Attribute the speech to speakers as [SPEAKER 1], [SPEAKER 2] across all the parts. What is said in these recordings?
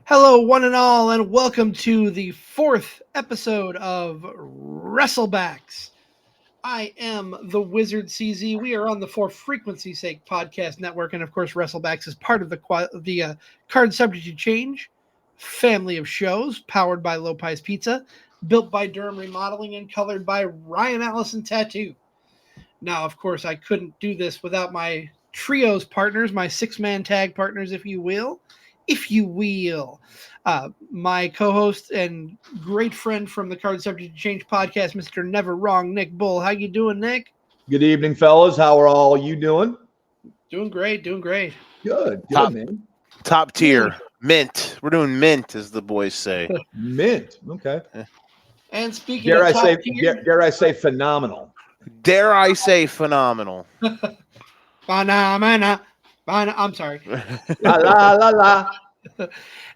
[SPEAKER 1] Hello, one and all, and welcome to the fourth episode of Wrestlebacks. I am the Wizard CZ. We are on the For Frequency's Sake podcast network, and of course, Wrestlebacks is part of the Card Subject to Change family of shows, powered by Low Pies Pizza, built by Durham Remodeling, and colored by Ryan Allison Tattoo. Now, of course, I couldn't do this without my trios partners, my six-man tag partners, if you will. My co-host and great friend from the Card Subject to Change podcast, Mr. Never Wrong, Nick Bull. How you doing, Nick?
[SPEAKER 2] Good evening, fellas. How are all you doing?
[SPEAKER 1] Doing great.
[SPEAKER 2] Good,
[SPEAKER 3] Top,
[SPEAKER 2] man.
[SPEAKER 3] top tier. Mint. We're doing mint, as the boys say.
[SPEAKER 2] Mint. Okay.
[SPEAKER 1] And speaking
[SPEAKER 2] Dare
[SPEAKER 1] of
[SPEAKER 2] I
[SPEAKER 1] top
[SPEAKER 2] say?
[SPEAKER 1] tier,
[SPEAKER 2] Dare I say phenomenal?
[SPEAKER 3] Dare I say phenomenal.
[SPEAKER 1] I'm sorry.
[SPEAKER 2] La la la la.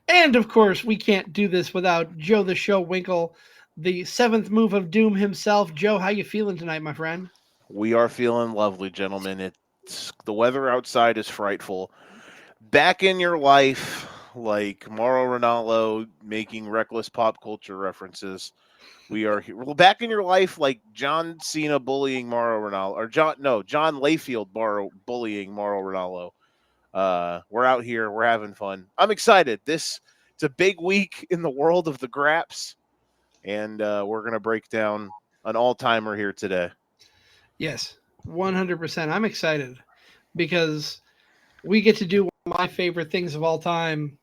[SPEAKER 1] And of course, we can't do this without Joe the Show Winkle, the seventh move of doom himself. Joe, how you feeling tonight, my friend?
[SPEAKER 3] We are feeling lovely, gentlemen. The weather outside is frightful. Back in your life, like Mauro Ranallo making reckless pop culture references. We are here. Well, back in your life, like John Cena bullying Mauro Ranallo, or John Layfield bullying Mauro Ranallo. We're out here. We're having fun. I'm excited. It's a big week in the world of the Graps, and we're going to break down an all-timer here today.
[SPEAKER 1] Yes, 100%. I'm excited because we get to do one of my favorite things of all time,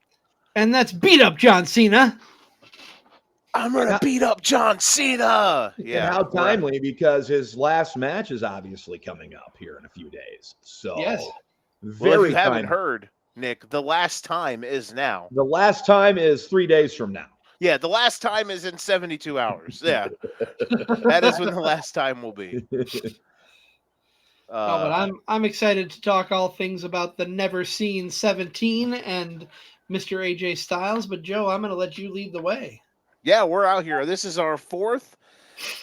[SPEAKER 1] and that's beat up John Cena.
[SPEAKER 3] I'm going to beat up John Cena.
[SPEAKER 2] Yeah. And how timely, because his last match is obviously coming up here in a few days. So,
[SPEAKER 1] yes.
[SPEAKER 3] If you haven't heard, Nick, the last time is now.
[SPEAKER 2] The last time is 3 days from now.
[SPEAKER 3] Yeah, the last time is in 72 hours. Yeah. That is when the last time will be.
[SPEAKER 1] But I'm excited to talk all things about the never seen 17 and Mr. AJ Styles. But Joe, I'm going to let you lead the way.
[SPEAKER 3] Yeah, we're out here. This is our fourth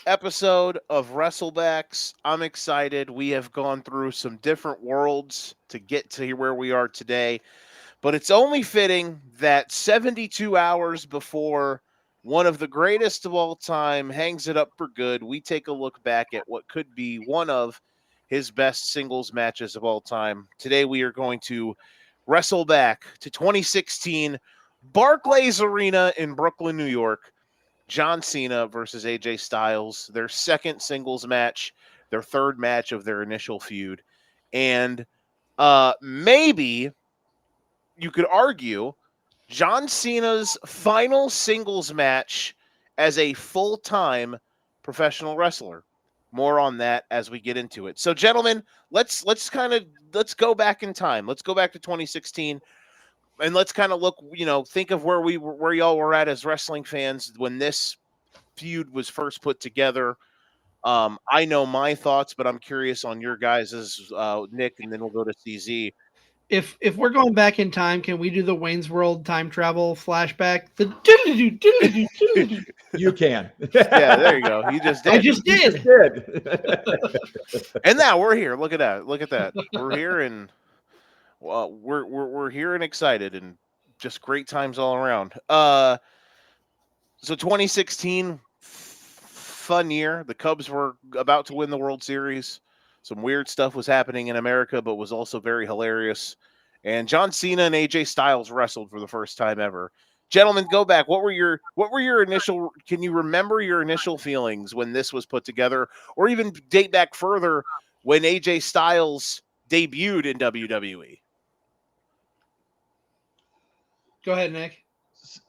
[SPEAKER 3] episode of Wrestlebacks. I'm excited. We have gone through some different worlds to get to where we are today. But it's only fitting that 72 hours before one of the greatest of all time hangs it up for good, we take a look back at what could be one of his best singles matches of all time. Today we are going to wrestle back to 2016 Barclays Arena in Brooklyn, New York. John Cena versus AJ Styles, their second singles match, their third match of their initial feud. And maybe you could argue John Cena's final singles match as a full-time professional wrestler. More on that as we get into it. So, gentlemen, let's go back in time. Let's go back to 2016. And let's kind of look, think of where y'all were at as wrestling fans when this feud was first put together. I know my thoughts, but I'm curious on your guys' Nick, and then we'll go to CZ.
[SPEAKER 1] If we're going back in time, can we do the Wayne's World time travel flashback?
[SPEAKER 2] You can.
[SPEAKER 3] Yeah, there you go. You just did.
[SPEAKER 1] I just did.
[SPEAKER 3] And now we're here. Look at that. We're here and we're here and excited and just great times all around. So 2016, fun year. The Cubs were about to win the World Series. Some weird stuff was happening in America, but was also very hilarious. And John Cena and AJ Styles wrestled for the first time ever. Gentlemen, go back. What were your initial? Can you remember your initial feelings when this was put together, or even date back further when AJ Styles debuted in WWE?
[SPEAKER 1] Go ahead, Nick.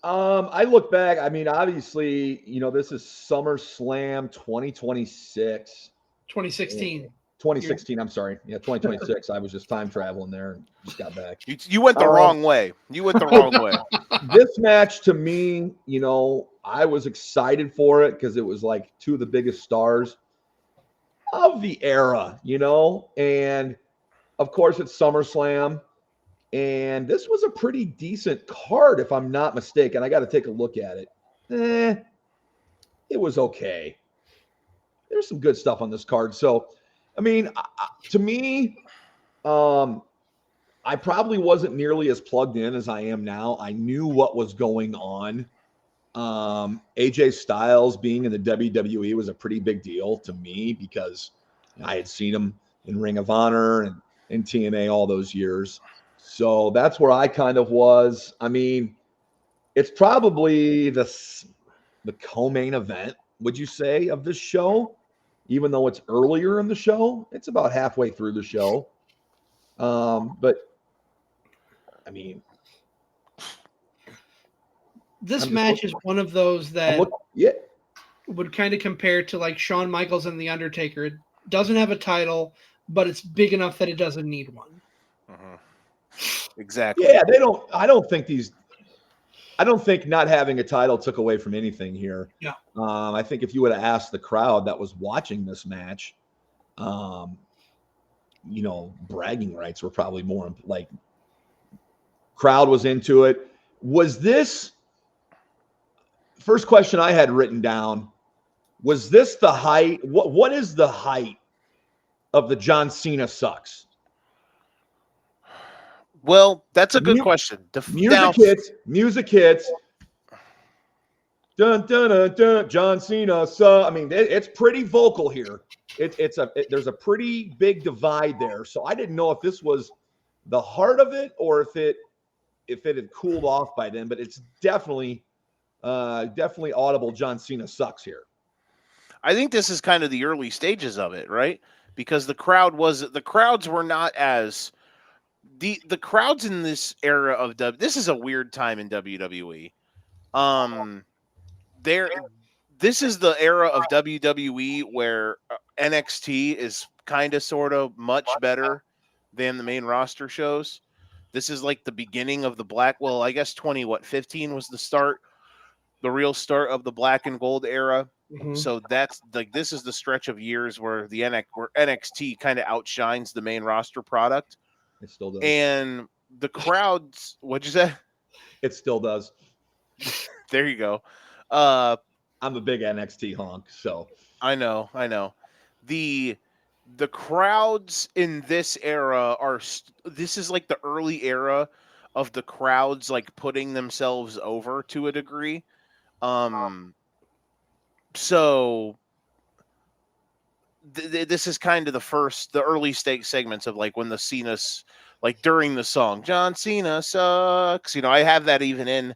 [SPEAKER 2] I look back. I mean, obviously, this is SummerSlam 2026.
[SPEAKER 1] 2016.
[SPEAKER 2] 2016, I'm sorry. Yeah, 2026. I was just time traveling there and just got back.
[SPEAKER 3] You went the wrong way. You went the wrong way.
[SPEAKER 2] This match, to me, I was excited for it because it was like two of the biggest stars of the era, and of course it's SummerSlam. And this was a pretty decent card, if I'm not mistaken. I got to take a look at it. It was okay. There's some good stuff on this card. So, I mean, to me, I probably wasn't nearly as plugged in as I am now. I knew what was going on. AJ Styles being in the WWE was a pretty big deal to me because I had seen him in Ring of Honor and in TNA all those years. So that's where I kind of was. I mean, it's probably the co-main event, would you say, of this show? Even though it's earlier in the show, it's about halfway through the show. But I mean,
[SPEAKER 1] This match is one of those that would kind of compare to like Shawn Michaels and The Undertaker. It doesn't have a title, but it's big enough that it doesn't need one.
[SPEAKER 3] Exactly.
[SPEAKER 2] Yeah, I don't think not having a title took away from anything here.
[SPEAKER 1] Yeah.
[SPEAKER 2] I think if you would have asked the crowd that was watching this match, bragging rights were probably more like crowd was into it. Was this first question I had written down? Was this the height? What is the height of the John Cena sucks?
[SPEAKER 3] Well, that's a good question.
[SPEAKER 2] Music hits. Dun, dun, dun, dun, John Cena. So, I mean, it's pretty vocal here. There's a pretty big divide there. So I didn't know if this was the heart of it or if it had cooled off by then. But it's definitely audible. John Cena sucks here.
[SPEAKER 3] I think this is kind of the early stages of it, right? Because the crowds were not as the crowds in this era of this is a weird time in WWE. This is the era of WWE where NXT is kind of sort of much better than the main roster shows. This is like the beginning of the I guess 15 was the real start of the black and gold era. Mm-hmm. So that's like this is the stretch of years where where NXT kind of outshines the main roster product.
[SPEAKER 2] It still does.
[SPEAKER 3] And the crowds, what'd you say?
[SPEAKER 2] It still does.
[SPEAKER 3] There you go.
[SPEAKER 2] I'm a big NXT honk, so
[SPEAKER 3] I know. The crowds in this era this is like the early era of the crowds like putting themselves over to a degree. So this is kind of the early stage segments of like when the Cena's like during the song John Cena sucks. I have that even in.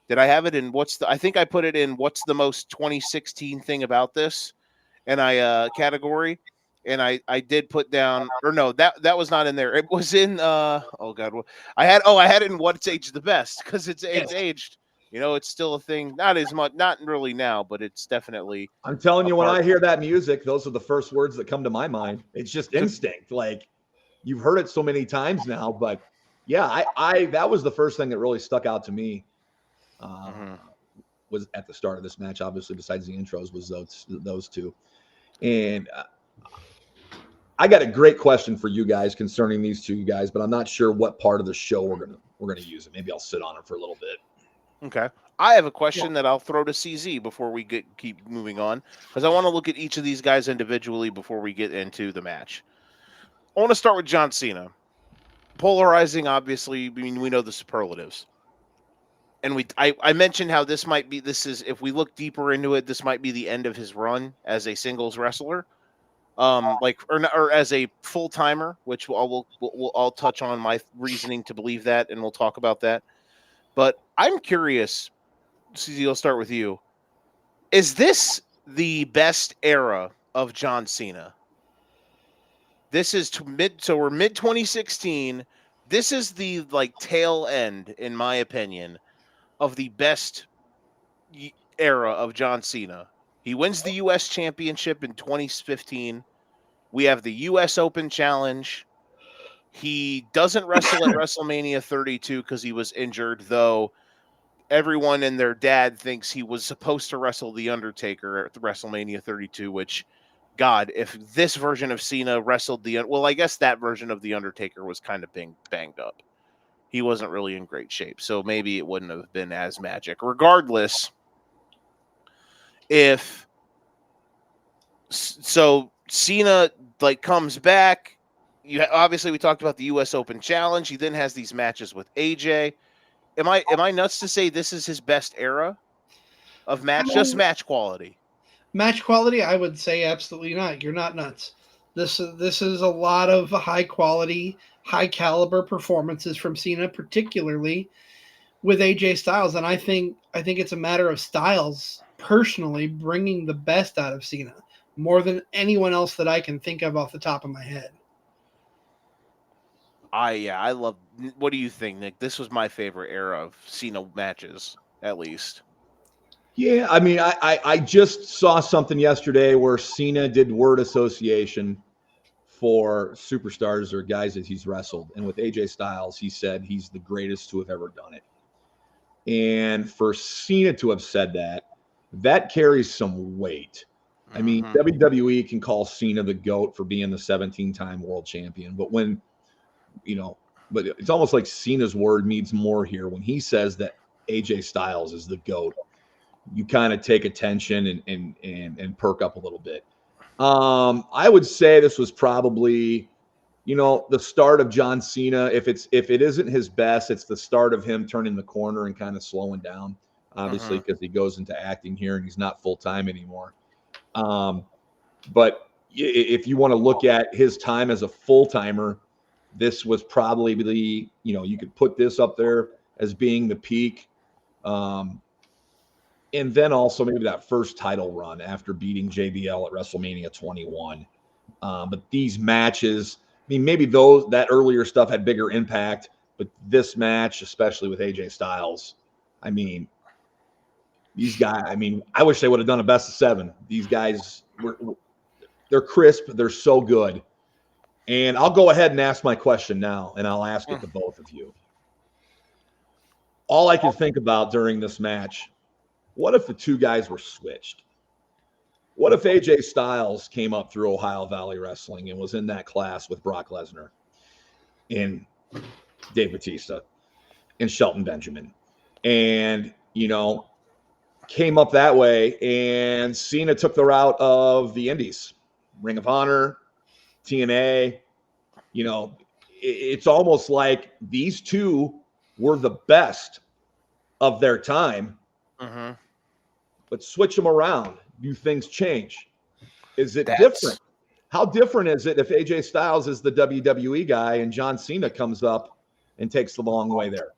[SPEAKER 3] Did I have it in I think I put it in what's the most 2016 thing about this, and I category, and I did put down or no that was not in there. It was in I had it in what's aged the best because it's aged. It's still a thing. Not as much, not really now, but it's definitely.
[SPEAKER 2] I'm telling you, when I hear that music, those are the first words that come to my mind. It's just instinct. Like you've heard it so many times now, but yeah, I that was the first thing that really stuck out to me. Was at the start of this match, obviously, besides the intros, was those two. And I got a great question for you guys concerning these two guys, but I'm not sure what part of the show we're gonna use it. Maybe I'll sit on it for a little bit.
[SPEAKER 3] Okay. I have a question that I'll throw to CZ before we keep moving on, because I want to look at each of these guys individually before we get into the match. I want to start with John Cena. Polarizing, obviously. I mean, we know the superlatives. And I mentioned how this is, if we look deeper into it, this might be the end of his run as a singles wrestler. Or as a full timer, which I'll touch on my reasoning to believe that, and we'll talk about that. But I'm curious, CZ, I'll start with you. Is this the best era of John Cena? This is we're mid 2016. This is the tail end, in my opinion, of the best era of John Cena. He wins the U.S. Championship in 2015. We have the U.S. Open Challenge. He doesn't wrestle at WrestleMania 32 because he was injured, though everyone and their dad thinks he was supposed to wrestle The Undertaker at WrestleMania 32, which, God, if this version of Cena wrestled I guess that version of The Undertaker was kind of being banged up. He wasn't really in great shape, so maybe it wouldn't have been as magic. Regardless, so Cena comes back, Obviously we talked about the U.S. Open Challenge. He then has these matches with AJ. Am I nuts to say this is his best era of just match quality?
[SPEAKER 1] Match quality, I would say absolutely not. You're not nuts. This is a lot of high quality, high caliber performances from Cena, particularly with AJ Styles, and I think it's a matter of Styles personally bringing the best out of Cena more than anyone else that I can think of off the top of my head.
[SPEAKER 3] I love. What do you think, Nick? This was my favorite era of Cena matches, at least.
[SPEAKER 2] Yeah, I mean, I just saw something yesterday where Cena did word association for superstars or guys that he's wrestled. And with AJ Styles, he said he's the greatest to have ever done it. And for Cena to have said that, that carries some weight. I mean, WWE can call Cena the GOAT for being the 17-time world champion. But but it's almost like Cena's word means more here. When he says that AJ Styles is the GOAT, you kind of take attention and perk up a little bit. I would say this was probably, the start of John Cena. If it isn't his best, it's the start of him turning the corner and kind of slowing down, obviously, because he goes into acting here and he's not full-time anymore. But if you want to look at his time as a full-timer, this was probably you could put this up there as being the peak. And then also maybe that first title run after beating JBL at WrestleMania 21. But these matches, I mean, maybe that earlier stuff had bigger impact, but this match, especially with AJ Styles, I mean, these guys, I wish they would have done a best of 7. These guys, they're crisp. They're so good. And I'll go ahead and ask my question now, and I'll ask it to both of you. All I could think about during this match, what if the two guys were switched? What if AJ Styles came up through Ohio Valley Wrestling and was in that class with Brock Lesnar and Dave Bautista and Shelton Benjamin and, came up that way, and Cena took the route of the Indies, Ring of Honor, TNA. It's almost like these two were the best of their time. But switch them around. Do things change? Is it different? How different is it if AJ Styles is the WWE guy and John Cena comes up and takes the long way there?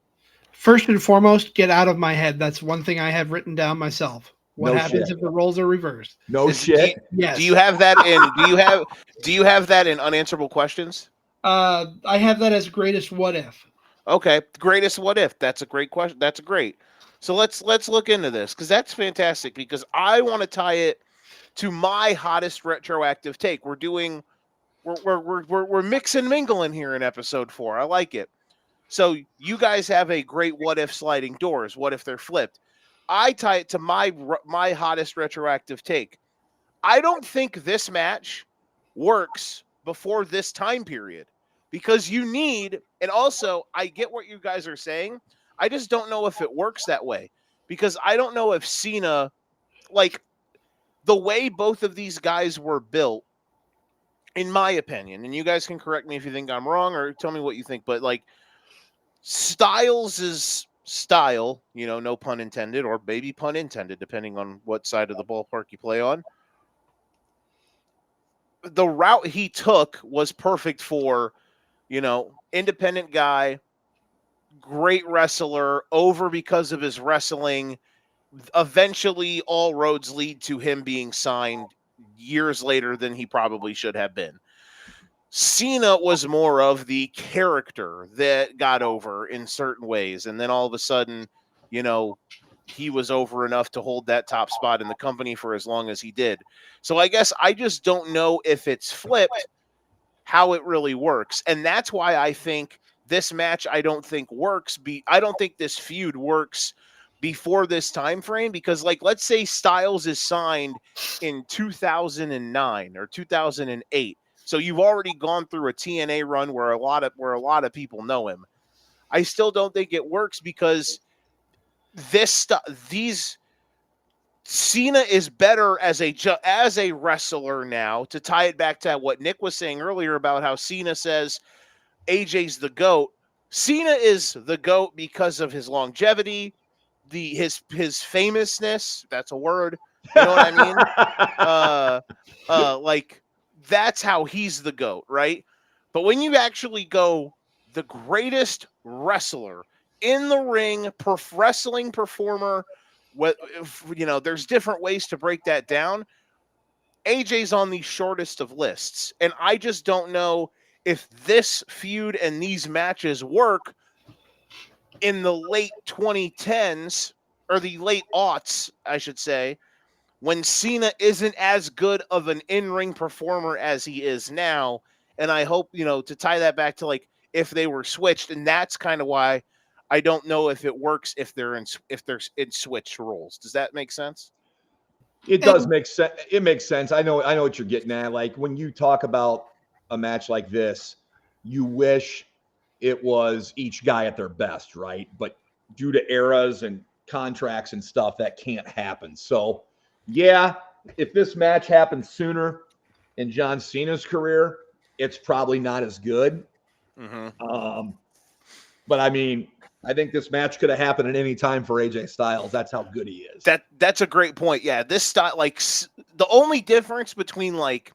[SPEAKER 1] First and foremost, get out of my head. That's one thing I have written down myself. What happens if the roles are reversed?
[SPEAKER 2] Shit.
[SPEAKER 1] Yes.
[SPEAKER 3] Do you have that in? Do you have that in unanswerable questions?
[SPEAKER 1] I have that as greatest what if.
[SPEAKER 3] Okay, greatest what if. That's a great question. That's great. So let's look into this because that's fantastic. Because I want to tie it to my hottest retroactive take. We're mix and mingling here in episode 4. I like it. So you guys have a great what if sliding doors. What if they're flipped? I tie it to my hottest retroactive take. I don't think this match works before this time period because you need, and also I get what you guys are saying. I just don't know if it works that way because I don't know if Cena, like the way both of these guys were built, in my opinion, and you guys can correct me if you think I'm wrong or tell me what you think, but like Styles is style, no pun intended, or maybe pun intended, depending on what side of the ballpark you play on. The route he took was perfect for, independent guy, great wrestler, over because of his wrestling. Eventually, all roads lead to him being signed years later than he probably should have been. Cena was more of the character that got over in certain ways. And then all of a sudden, he was over enough to hold that top spot in the company for as long as he did. So I guess I just don't know if it's flipped, how it really works. And that's why I think this match, I don't think works. I don't think this feud works before this time frame because, like, let's say Styles is signed in 2009 or 2008. So you've already gone through a TNA run where a lot of people know him. I still don't think it works because these Cena is better as a wrestler now. To tie it back to what Nick was saying earlier about how Cena says AJ's the GOAT. Cena is the GOAT because of his longevity, his famousness. That's a word. You know what I mean? Like that's how he's the GOAT, right? But when you actually go the greatest wrestler in the ring, wrestling performer, there's different ways to break that down. AJ's on the shortest of lists, and I just don't know if this feud and these matches work in the late 2010s or the late aughts, I should say, when Cena isn't as good of an in-ring performer as he is now. And I hope, to tie that back to like if they were switched, and that's kind of why I don't know if it works if they're in switched roles. Does that make sense?
[SPEAKER 2] It does make sense. It makes sense. I know what you're getting at. Like when you talk about a match like this, you wish it was each guy at their best, right? But due to eras and contracts and stuff, that can't happen. So, yeah, if this match happened sooner in John Cena's career, it's probably not as good.
[SPEAKER 3] Mm-hmm.
[SPEAKER 2] But I mean, I think this match could have happened at any time for AJ Styles. That's how good he is.
[SPEAKER 3] That's a great point. Yeah, this style, like the only difference between like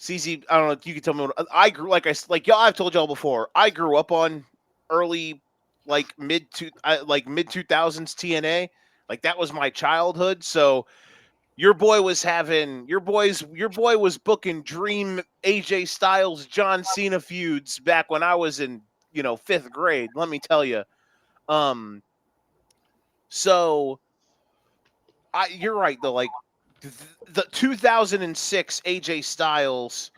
[SPEAKER 3] CZ, I don't know if you can tell me what I grew I've told y'all before. I grew up on early mid 2000s TNA. Like that was my childhood. So your boy was booking dream AJ Styles John Cena feuds back when I was in 5th grade. Let me tell you. So you're right though. Like the 2006 AJ Styles,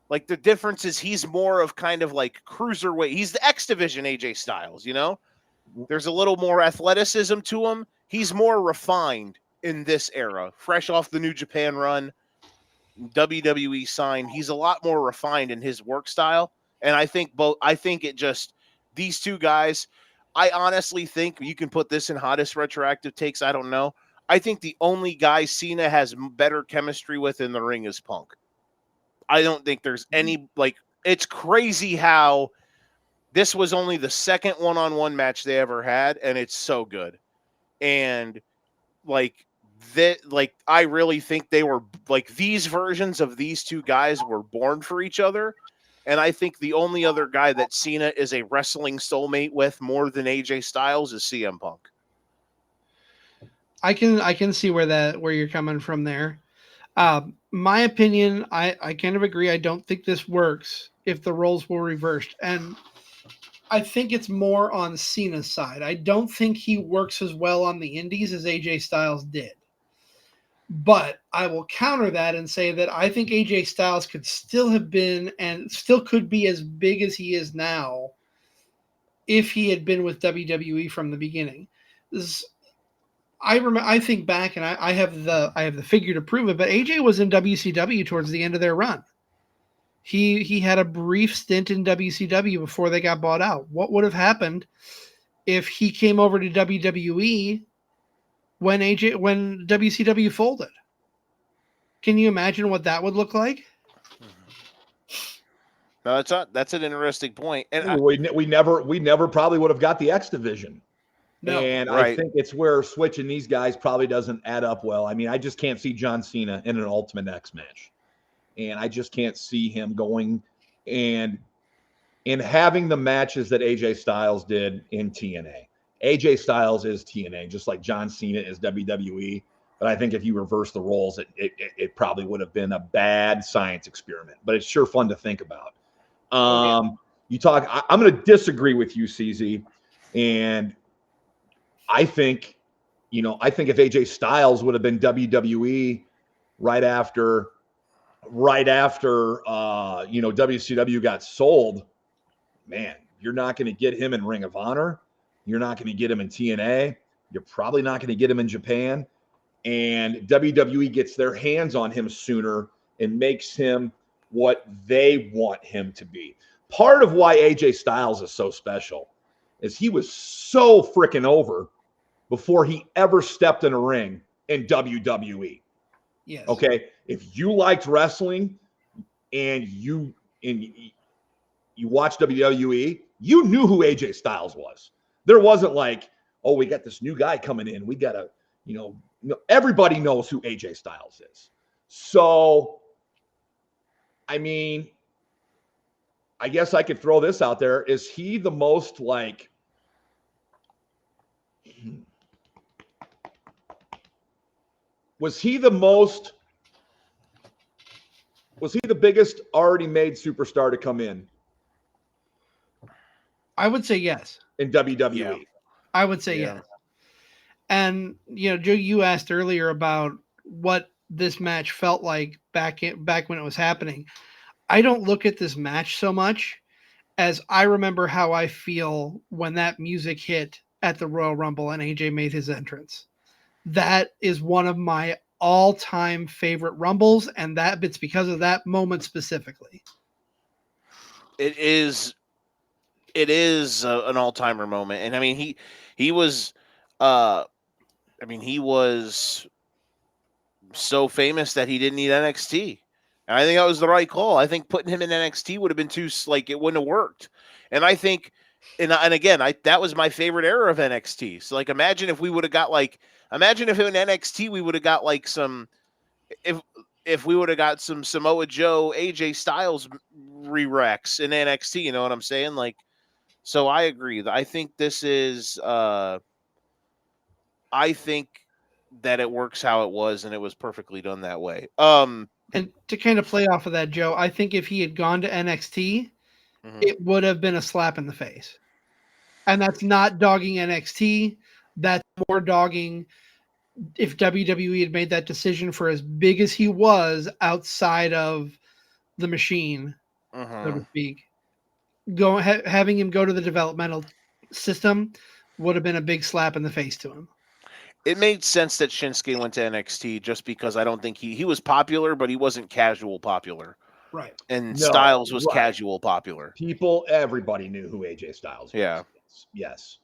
[SPEAKER 3] like the difference is he's more of kind of like cruiserweight. He's the X Division AJ Styles. There's a little more athleticism to him. He's more refined in this era, fresh off the New Japan run, WWE sign. He's a lot more refined in his work style, and I think these two guys. I honestly think you can put this in hottest retroactive takes. I don't know. I think the only guy Cena has better chemistry with in the ring is Punk. I don't think there's any, it's crazy how this was only the second one-on-one match they ever had, and it's so good. And, I really think they were, these versions of these two guys were born for each other. And I think the only other guy that Cena is a wrestling soulmate with more than AJ Styles is CM Punk.
[SPEAKER 1] I can see where you're coming from there. My opinion, I kind of agree. I don't think this works if the roles were reversed. And I think it's more on Cena's side. I don't think he works as well on the indies as AJ Styles did. But I will counter that and say that I think AJ Styles could still have been and still could be as big as he is now if he had been with WWE from the beginning. I think back, and I have the figure to prove it, but AJ was in WCW towards the end of their run. He had a brief stint in WCW before they got bought out. What would have happened if he came over to WWE when WCW folded? Can you imagine what that would look like?
[SPEAKER 3] No, that's an interesting point. And
[SPEAKER 2] we never probably would have got the X Division. No, and right. I think it's where switching these guys probably doesn't add up well. I mean, I just can't see John Cena in an Ultimate X match. And I just can't see him going and having the matches that AJ Styles did in TNA. AJ Styles is TNA, just like John Cena is WWE. But I think if you reverse the roles, it probably would have been a bad science experiment. But it's sure fun to think about. I'm going to disagree with you, CZ. And I think if AJ Styles would have been WWE right after WCW got sold, man, you're not going to get him in Ring of Honor. You're not going to get him in TNA. You're probably not going to get him in Japan. And WWE gets their hands on him sooner and makes him what they want him to be. Part of why AJ Styles is so special is he was so freaking over before he ever stepped in a ring in WWE.
[SPEAKER 1] Yes.
[SPEAKER 2] Okay. If you liked wrestling and you watched WWE, you knew who AJ Styles was. There wasn't like, oh, we got this new guy coming in. We got to, everybody knows who AJ Styles is. So, I mean, I guess I could throw this out there. Is he the most like, was he the biggest already made superstar to come in
[SPEAKER 1] I would say yes.
[SPEAKER 2] in WWE?
[SPEAKER 3] Yeah.
[SPEAKER 1] I would say yes. And Joe, you asked earlier about what this match felt like back when it was happening. I don't look at this match so much as I remember how I feel when that music hit at the Royal Rumble and AJ made his entrance. That is one of my all-time favorite Rumbles, and it's because of that moment specifically.
[SPEAKER 3] It is an all-timer moment, and I mean he was he was so famous that he didn't need NXT. And I think that was the right call. I think putting him in NXT would have been too, like, it wouldn't have worked. And I think, and again, that was my favorite era of NXT. So, like, imagine if in NXT we would have got like if we would have got some Samoa Joe, AJ Styles re-recs in NXT, you know what I'm saying? Like, so I agree. I think this is, I think that it works how it was, and it was perfectly done that way.
[SPEAKER 1] And to kind of play off of that, Joe, I think if he had gone to NXT, it would have been a slap in the face. And that's not dogging NXT. That's more dogging if WWE had made that decision for as big as he was outside of the machine, so to speak. Having him go to the developmental system would have been a big slap in the face to him.
[SPEAKER 3] It made sense that Shinsuke went to NXT just because I don't think he was popular, but he wasn't casual popular.
[SPEAKER 1] Right.
[SPEAKER 3] And Styles was casual popular.
[SPEAKER 2] Everybody knew who AJ Styles was.
[SPEAKER 3] Yeah.
[SPEAKER 2] Yes.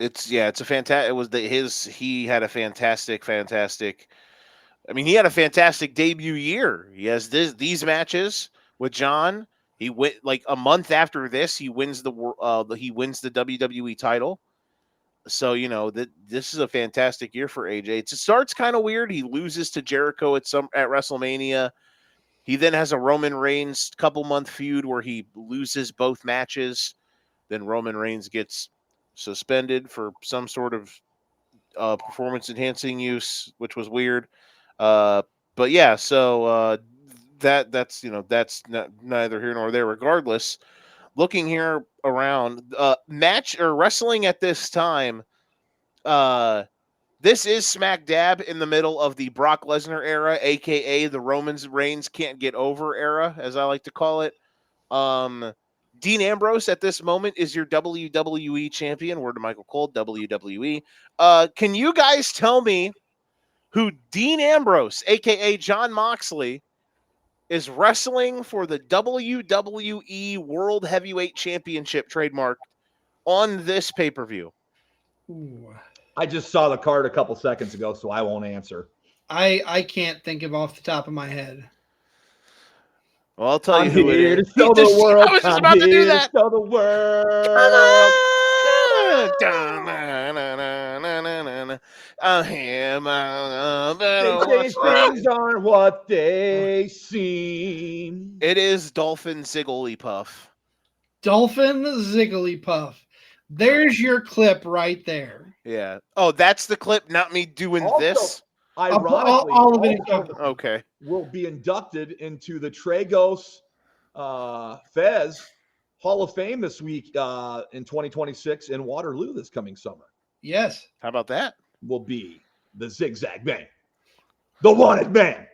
[SPEAKER 3] It's a fantastic. He had a fantastic. I mean, he had a fantastic debut year. He has these matches with John. He went like a month after this. He wins the WWE title. So, this is a fantastic year for AJ. It starts kind of weird. He loses to Jericho at WrestleMania. He then has a Roman Reigns couple-month feud where he loses both matches. Then Roman Reigns gets suspended for some sort of performance-enhancing use, which was weird. But yeah, so that's neither here nor there. Regardless, looking here around match or wrestling at this time, this is smack dab in the middle of the Brock Lesnar era, aka the Roman Reigns can't get over era, as I like to call it. Dean Ambrose at this moment is your WWE champion. Word to Michael Cole, WWE. Can you guys tell me who Dean Ambrose, aka John Moxley, is wrestling for the WWE World Heavyweight Championship trademark on this pay-per-view?
[SPEAKER 1] Ooh.
[SPEAKER 2] I just saw the card a couple seconds ago, so I won't answer.
[SPEAKER 1] I can't think of off the top of my head.
[SPEAKER 3] Well, I'll tell you who it is.
[SPEAKER 2] Show the world.
[SPEAKER 3] I was just about to do that.
[SPEAKER 2] Show the world. They say things aren't what they seem.
[SPEAKER 3] It is Dolphin Zigglypuff.
[SPEAKER 1] Dolphin Zigglypuff. There's your clip right there.
[SPEAKER 3] Yeah. Oh, that's the clip, not me doing this?
[SPEAKER 2] Ironically,
[SPEAKER 1] all of it.
[SPEAKER 3] Okay.
[SPEAKER 2] Will be inducted into the Tragos Fez Hall of Fame this week in 2026 in Waterloo this coming summer.
[SPEAKER 1] Yes.
[SPEAKER 3] How about that?
[SPEAKER 2] Will be the Zigzag Man, the Wanted Man.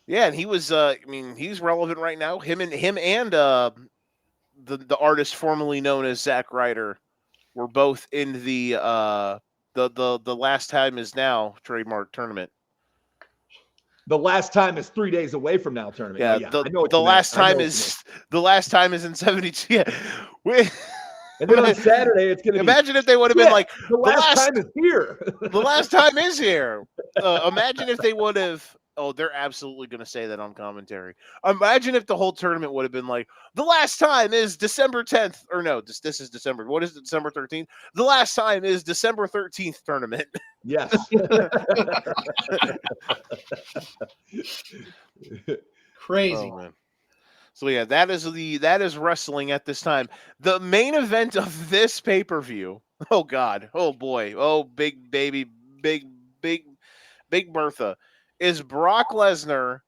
[SPEAKER 3] Yeah, and he was. He's relevant right now. Him and the artist formerly known as Zack Ryder were both in the Last Time Is Now trademark tournament.
[SPEAKER 2] The Last Time Is 3 days away from now tournament.
[SPEAKER 3] Yeah, the last time is in 72. Yeah.
[SPEAKER 2] And then on Saturday, it's going to be.
[SPEAKER 3] Imagine if they would have been like,
[SPEAKER 2] the last time is here.
[SPEAKER 3] The last time is here. Imagine if they would have. Oh, they're absolutely going to say that on commentary. Imagine if the whole tournament would have been like, the last time is December 10th. Or no, this is December. What is it, December 13th? The last time is December 13th tournament.
[SPEAKER 2] Yes.
[SPEAKER 1] Crazy.
[SPEAKER 3] Oh, man. So yeah, that is wrestling at this time. The main event of this pay-per-view. Oh God. Oh boy. Oh big baby. Big Bertha. Is Brock Lesnar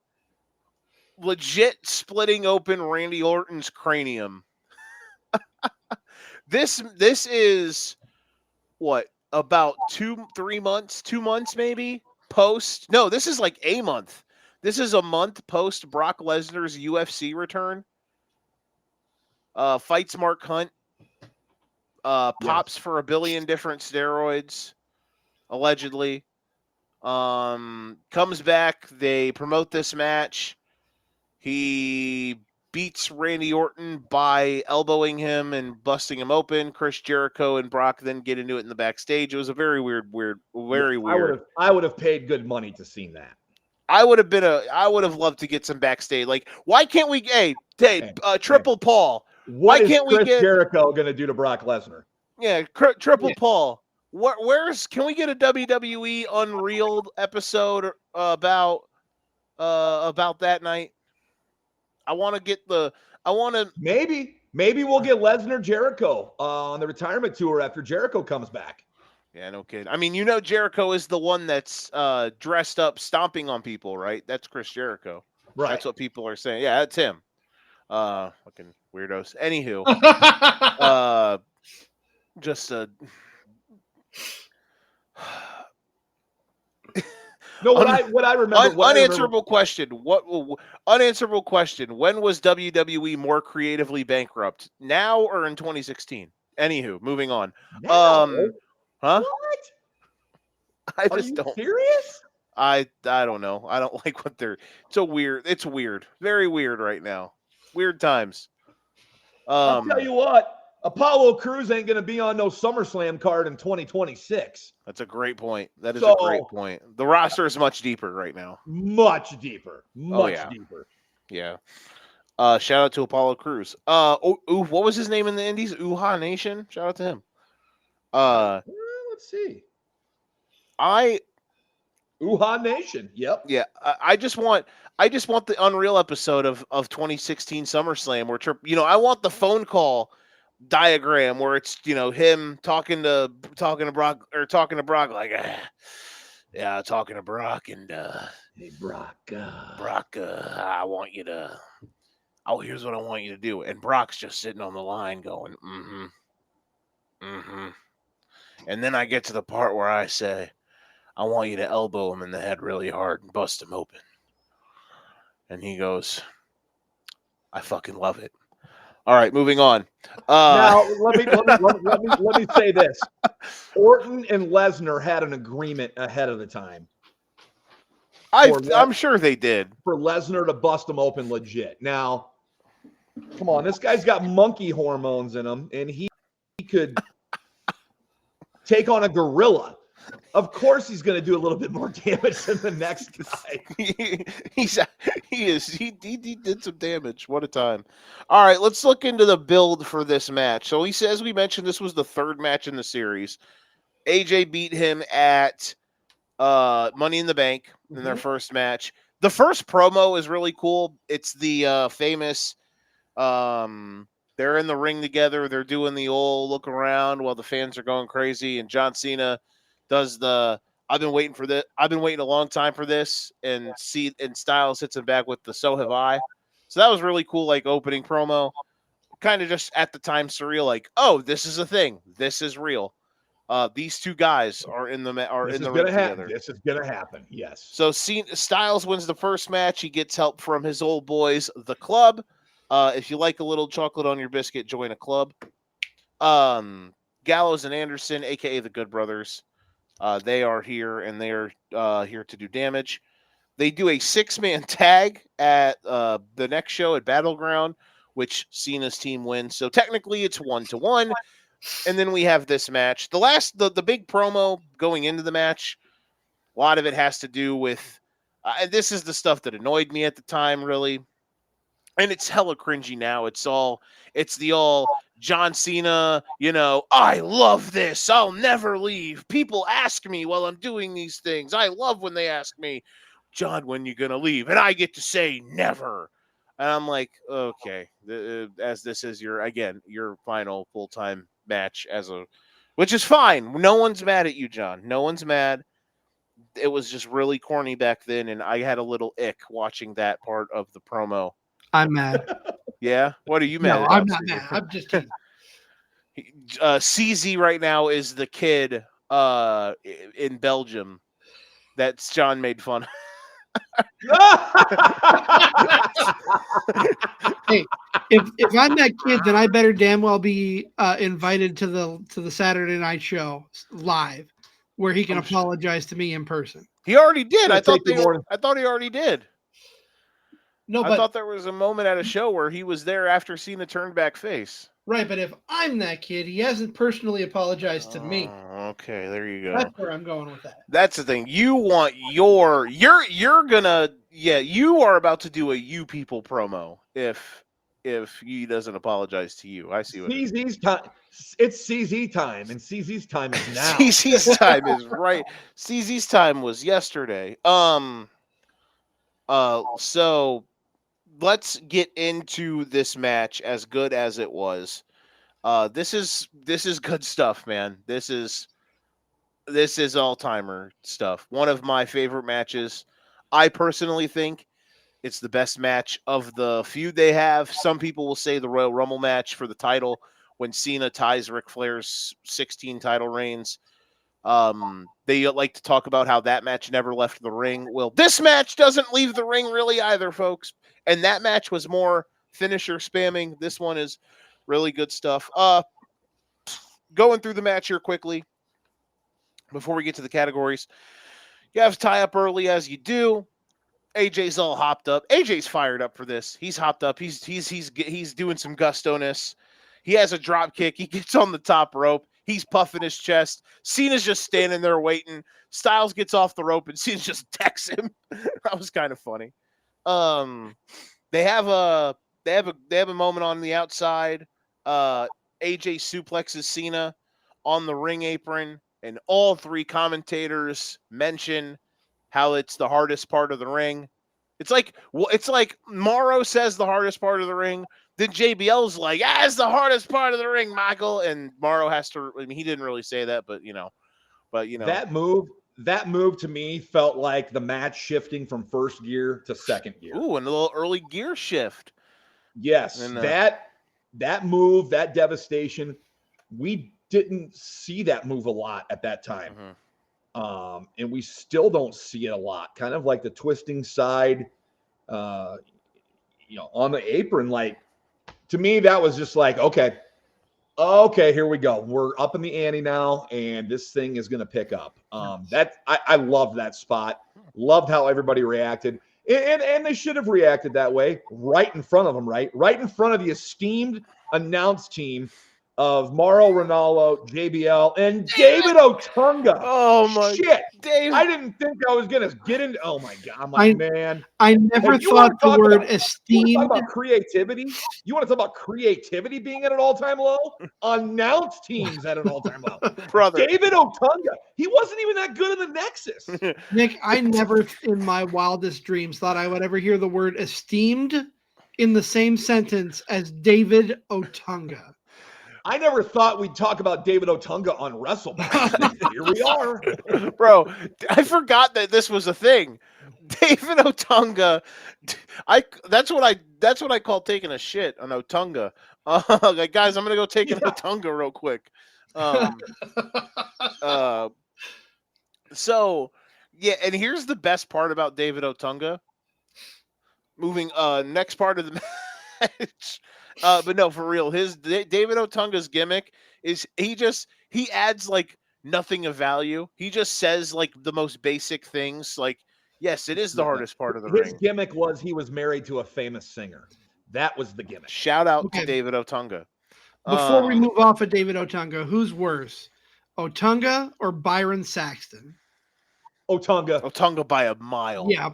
[SPEAKER 3] legit splitting open Randy Orton's cranium? This is what, about 2 months maybe post. No, this is like a month. This is a month post Brock Lesnar's UFC return. Fights Mark Hunt. Pops for $1 billion different steroids, allegedly. Comes back. They promote this match. He beats Randy Orton by elbowing him and busting him open. Chris Jericho and Brock then get into it in the backstage. It was a very weird.
[SPEAKER 2] I would have paid good money to see that.
[SPEAKER 3] I would have loved to get some backstage. Like, why can't we? Triple Paul.
[SPEAKER 2] Why can't Chris Jericho going to do to Brock Lesnar?
[SPEAKER 3] Yeah, Triple Paul. Can we get a WWE Unreal episode about that night?
[SPEAKER 2] Maybe we'll get Lesnar Jericho on the retirement tour after Jericho comes back.
[SPEAKER 3] Yeah, no kidding. I mean, Jericho is the one that's dressed up stomping on people, right? That's Chris Jericho.
[SPEAKER 2] Right.
[SPEAKER 3] That's what people are saying. Yeah, that's him. Fucking weirdos. Anywho, just a.
[SPEAKER 2] No, what I remember.
[SPEAKER 3] Unanswerable question. Unanswerable question. When was WWE more creatively bankrupt? Now or in 2016? Anywho, moving on.
[SPEAKER 2] Now?
[SPEAKER 3] Huh?
[SPEAKER 2] What? Are you serious?
[SPEAKER 3] I don't know. I don't like what they're. It's weird. Very weird right now. Weird times.
[SPEAKER 2] I'll tell you what. Apollo Crews ain't going to be on no SummerSlam card in 2026.
[SPEAKER 3] That's a great point. That is a great point. The roster is much deeper right now.
[SPEAKER 2] Much deeper. Deeper.
[SPEAKER 3] Yeah. Shout out to Apollo Crews. What was his name in the Indies? Uha Nation. Shout out to him.
[SPEAKER 2] Let's see. Uha Nation. Yep.
[SPEAKER 3] Yeah. I just want the Unreal episode of 2016 SummerSlam where I want the phone call diagram where it's him talking to Brock like talking to Brock and
[SPEAKER 2] hey Brock
[SPEAKER 3] I want you to here's what I want you to do, and Brock's just sitting on the line going and then I get to the part where I say I want you to elbow him in the head really hard and bust him open, and he goes, I fucking love it. All right, moving on.
[SPEAKER 2] Now let me say this: Orton and Lesnar had an agreement ahead of the time.
[SPEAKER 3] I'm sure they did
[SPEAKER 2] for Lesnar to bust him open legit. Now, come on, this guy's got monkey hormones in him, and he could take on a gorilla. Of course, he's going to do a little bit more damage than the next guy.
[SPEAKER 3] He did some damage. What a time! All right, let's look into the build for this match. So as we mentioned, this was the third match in the series. AJ beat him at Money in the Bank in their first match. The first promo is really cool. It's the famous. They're in the ring together. They're doing the old look around while the fans are going crazy, and John Cena does I've been waiting a long time for this, and Styles hits him back with the so have I. So that was really cool, like opening promo. Kind of just at the time surreal, like, oh, this is a thing. This is real. These two guys are in the ring together.
[SPEAKER 2] This is gonna happen. Yes.
[SPEAKER 3] So Styles wins the first match. He gets help from his old boys, the Club. If you like a little chocolate on your biscuit, join a club. Gallows and Anderson, aka the Good Brothers. They are here, and they are here to do damage. They do a 6-man tag at the next show at Battleground, which Cena's team wins. So technically it's 1-1. And then we have this match. The big promo going into the match, a lot of it has to do with, this is the stuff that annoyed me at the time, really. And it's hella cringy now. It's the all John Cena, I love this. I'll never leave. People ask me while I'm doing these things. I love when they ask me, John, when you going to leave? And I get to say never. And I'm like, okay, as this is your final full-time match which is fine. No one's mad at you, John. No one's mad. It was just really corny back then, and I had a little ick watching that part of the promo.
[SPEAKER 1] I'm mad.
[SPEAKER 3] Yeah? What are you mad
[SPEAKER 1] No,
[SPEAKER 3] about?
[SPEAKER 1] I'm not mad. I'm just kidding.
[SPEAKER 3] CZ right now is the kid in Belgium that John made fun of.
[SPEAKER 1] Hey, if I'm that kid, then I better damn well be invited to the Saturday night show live, where he can apologize to me in person.
[SPEAKER 3] He already did. I thought he already did.
[SPEAKER 1] No,
[SPEAKER 3] I thought there was a moment at a show where he was there after Cena turned back face.
[SPEAKER 1] Right, but if I'm that kid, he hasn't personally apologized to me.
[SPEAKER 3] Okay, there you go.
[SPEAKER 1] That's where I'm going with that.
[SPEAKER 3] That's the thing. You want you are about to do a you people promo if he doesn't apologize to you. I see what
[SPEAKER 2] CZ's time. It's CZ time, and CZ's time is now.
[SPEAKER 3] CZ's time is right. CZ's time was yesterday. So let's get into this match, as good as it was. This is good stuff, man. This is all-timer stuff. One of my favorite matches. I personally think it's the best match of the feud they have. Some people will say the Royal Rumble match for the title when Cena ties Ric Flair's 16 title reigns. They like to talk about how that match never left the ring. Well, this match doesn't leave the ring really either, folks. And that match was more finisher spamming. This one is really good stuff. Going through the match here quickly before we get to the categories. You have to tie up early as you do. AJ's all hopped up. AJ's fired up for this. He's hopped up. He's doing some gusto-ness. He has a drop kick. He gets on the top rope. He's puffing his chest. Cena's just standing there waiting. Styles gets off the rope and Cena just decks him. That was kind of funny. They have a moment on the outside. AJ suplexes Cena on the ring apron, and all three commentators mention how it's the hardest part of the ring. It's like Morrow says the hardest part of the ring. Then JBL's like, it's the hardest part of the ring, Michael. And Morrow has to. I mean, he didn't really say that, but that
[SPEAKER 2] move to me felt like the match shifting from first gear to second gear.
[SPEAKER 3] Ooh, and a little early gear shift.
[SPEAKER 2] Yes,
[SPEAKER 3] and,
[SPEAKER 2] that move, that devastation, we didn't see that move a lot at that time.
[SPEAKER 3] Mm-hmm.
[SPEAKER 2] And we still don't see it a lot. Kind of like the twisting side, on the apron. Like, to me, that was just like, okay, here we go. We're up in the ante now, and this thing is going to pick up. I loved that spot. Loved how everybody reacted. And they should have reacted that way right in front of them, right in front of the esteemed announce team of Mauro Ranallo, JBL, and David Otunga.
[SPEAKER 3] Oh my
[SPEAKER 2] shit!
[SPEAKER 3] Dave.
[SPEAKER 2] I didn't think I was gonna get into. Oh my god! I'm like, man.
[SPEAKER 1] I never thought the word esteemed.
[SPEAKER 2] You want to talk about creativity? You want to talk about creativity being at an all-time low? Announce teams at an all-time low.
[SPEAKER 3] Brother,
[SPEAKER 2] David Otunga. He wasn't even that good in the Nexus.
[SPEAKER 1] Nick, I never in my wildest dreams thought I would ever hear the word esteemed in the same sentence as David Otunga.
[SPEAKER 2] I never thought we'd talk about David Otunga on Wrestlebacks. Here we are.
[SPEAKER 3] Bro, I forgot that this was a thing. David Otunga. That's what I call taking a shit on Otunga. Like, guys, I'm gonna go take an Otunga real quick. So yeah, and here's the best part about David Otunga. Moving next part of the match. But no, for real, his David Otunga's gimmick is he adds like nothing of value. He just says like the most basic things. Like, yes, it is the hardest part of the ring.
[SPEAKER 2] His gimmick was he was married to a famous singer. That was the gimmick.
[SPEAKER 3] Shout out to David Otunga.
[SPEAKER 1] Before we move off of David Otunga, who's worse, Otunga or Byron Saxton?
[SPEAKER 2] Otunga
[SPEAKER 3] by a mile.
[SPEAKER 1] Yeah.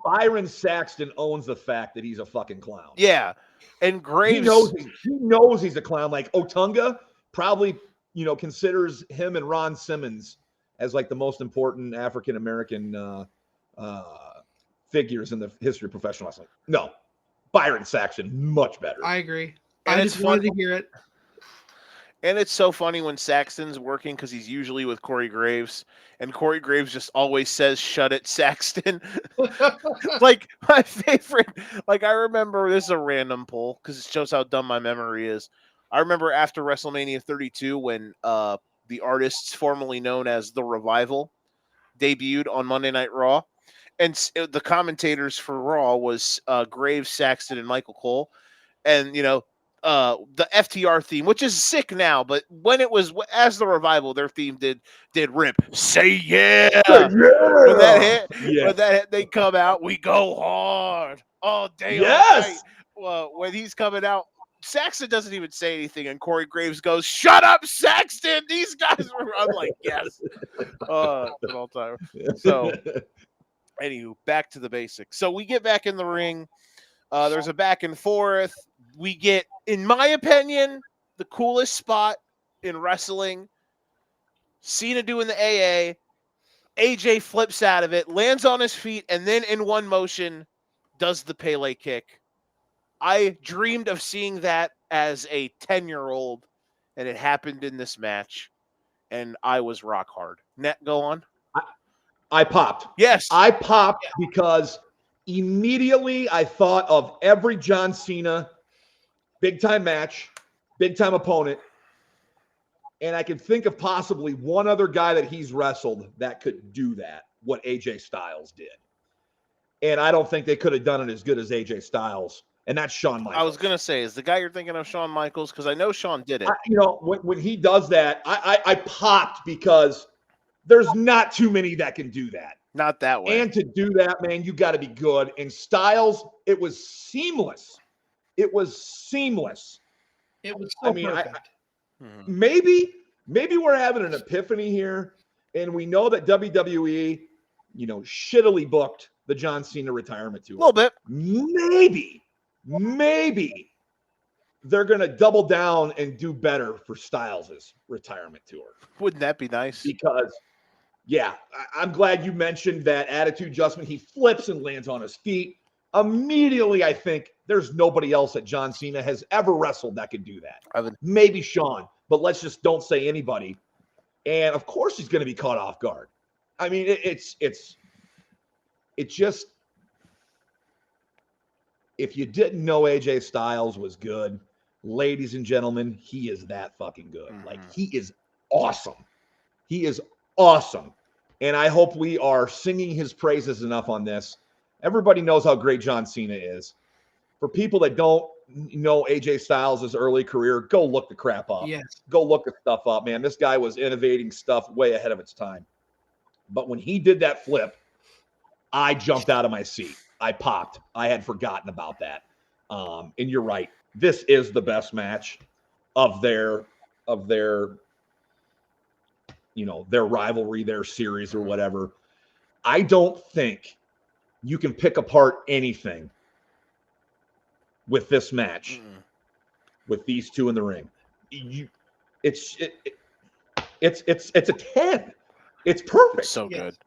[SPEAKER 2] Byron Saxton owns the fact that he's a fucking clown.
[SPEAKER 3] Yeah. And Graves,
[SPEAKER 2] he knows he's a clown. Like Otunga probably, considers him and Ron Simmons as like the most important African American figures in the history of professional wrestling. No, Byron Saxton, much better.
[SPEAKER 1] I agree.
[SPEAKER 3] And
[SPEAKER 1] I just wanted to hear it.
[SPEAKER 3] And it's so funny when Saxton's working because he's usually with Corey Graves, and Corey Graves just always says, "Shut it, Saxton." Like my favorite. Like I remember, this is a random poll because it shows how dumb my memory is. I remember after WrestleMania 32 when the artists formerly known as The Revival debuted on Monday Night Raw, and the commentators for Raw was Graves, Saxton, and Michael Cole, and the FTR theme, which is sick now, but when it was as The Revival, their theme did rip. Say yeah. When that hit, they come out, we go hard all day.
[SPEAKER 2] Yes.
[SPEAKER 3] Well, when he's coming out, Saxton doesn't even say anything, and Corey Graves goes, "Shut up, Saxton! These guys were." I'm like, yes. An all time. So, anywho, back to the basics. So we get back in the ring. There's a back and forth. We get, in my opinion, the coolest spot in wrestling. Cena doing the AA. AJ flips out of it, lands on his feet, and then in one motion does the Pele kick. I dreamed of seeing that as a 10-year-old, and it happened in this match, and I was rock hard. Net, go on.
[SPEAKER 2] I popped.
[SPEAKER 3] Yes.
[SPEAKER 2] I popped because immediately I thought of every John Cena big-time match, big-time opponent, and I could think of possibly one other guy that he's wrestled that could do that, what AJ Styles did. And I don't think they could have done it as good as AJ Styles, and that's Shawn Michaels.
[SPEAKER 3] I was going to say, is the guy you're thinking of Shawn Michaels? Because I know Shawn did it.
[SPEAKER 2] When he does that, I popped because there's not too many that can do that.
[SPEAKER 3] Not that way.
[SPEAKER 2] And to do that, man, you got to be good. And Styles, it was seamless. It was seamless.
[SPEAKER 1] It was so perfect.
[SPEAKER 2] Maybe we're having an epiphany here, and we know that WWE, shittily booked the John Cena retirement tour.
[SPEAKER 3] A little bit.
[SPEAKER 2] Maybe they're going to double down and do better for Styles' retirement tour.
[SPEAKER 3] Wouldn't that be nice?
[SPEAKER 2] Because, yeah, I'm glad you mentioned that attitude adjustment. He flips and lands on his feet. Immediately, I think there's nobody else that John Cena has ever wrestled that could do that. Maybe Shawn, but let's just don't say anybody. And, of course, he's going to be caught off guard. I mean, it's just, if you didn't know AJ Styles was good, ladies and gentlemen, he is that fucking good. Mm-hmm. Like, he is awesome. He is awesome. And I hope we are singing his praises enough on this. Everybody knows how great John Cena is. For people that don't know AJ Styles' early career, go look the crap up.
[SPEAKER 1] Yes.
[SPEAKER 2] Go look the stuff up, man. This guy was innovating stuff way ahead of its time. But when he did that flip, I jumped out of my seat. I popped. I had forgotten about that. And you're right. This is the best match of their rivalry, their series or whatever. I don't think you can pick apart anything with this match, with these two in the ring. It's a 10. It's perfect.
[SPEAKER 3] It's so good.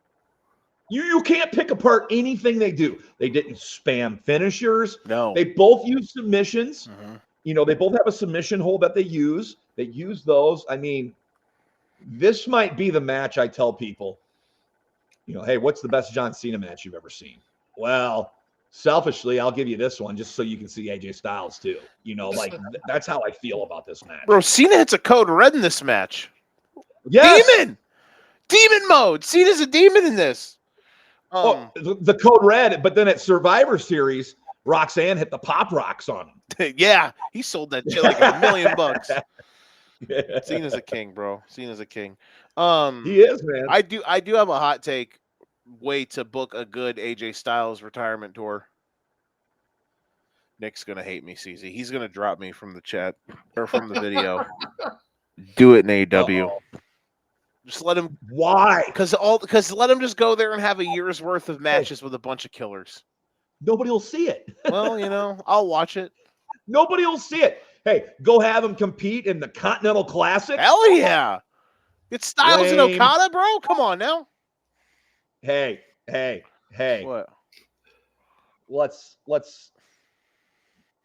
[SPEAKER 2] You can't pick apart anything they do. They didn't spam finishers.
[SPEAKER 3] No.
[SPEAKER 2] They both use submissions. Mm-hmm. They both have a submission hold that they use. They use those. I mean, this might be the match I tell people, hey, what's the best John Cena match you've ever seen? Well, selfishly, I'll give you this one just so you can see AJ Styles too. That's how I feel about this match.
[SPEAKER 3] Bro, Cena hits a code red in this match.
[SPEAKER 2] Yes.
[SPEAKER 3] Demon mode. Cena's a demon in this.
[SPEAKER 2] The code red, but then at Survivor Series, Roxanne hit the pop rocks on him.
[SPEAKER 3] Yeah, he sold that shit like $1 million. Yeah. Cena's a king, bro. Cena's a king.
[SPEAKER 2] He is, man.
[SPEAKER 3] I do have a hot take way to book a good AJ Styles retirement tour. Nick's gonna hate me, CZ. He's gonna drop me from the chat or from the video. Do it in AEW. Just let him.
[SPEAKER 2] Why?
[SPEAKER 3] Because let him just go there and have a year's worth of matches with a bunch of killers.
[SPEAKER 2] Nobody will see it.
[SPEAKER 3] Well, I'll watch it.
[SPEAKER 2] Nobody will see it. Hey, go have him compete in the Continental Classic.
[SPEAKER 3] Hell yeah. Get Styles and
[SPEAKER 2] Lame.
[SPEAKER 3] Okada, bro. Come on now.
[SPEAKER 2] Hey.
[SPEAKER 3] What?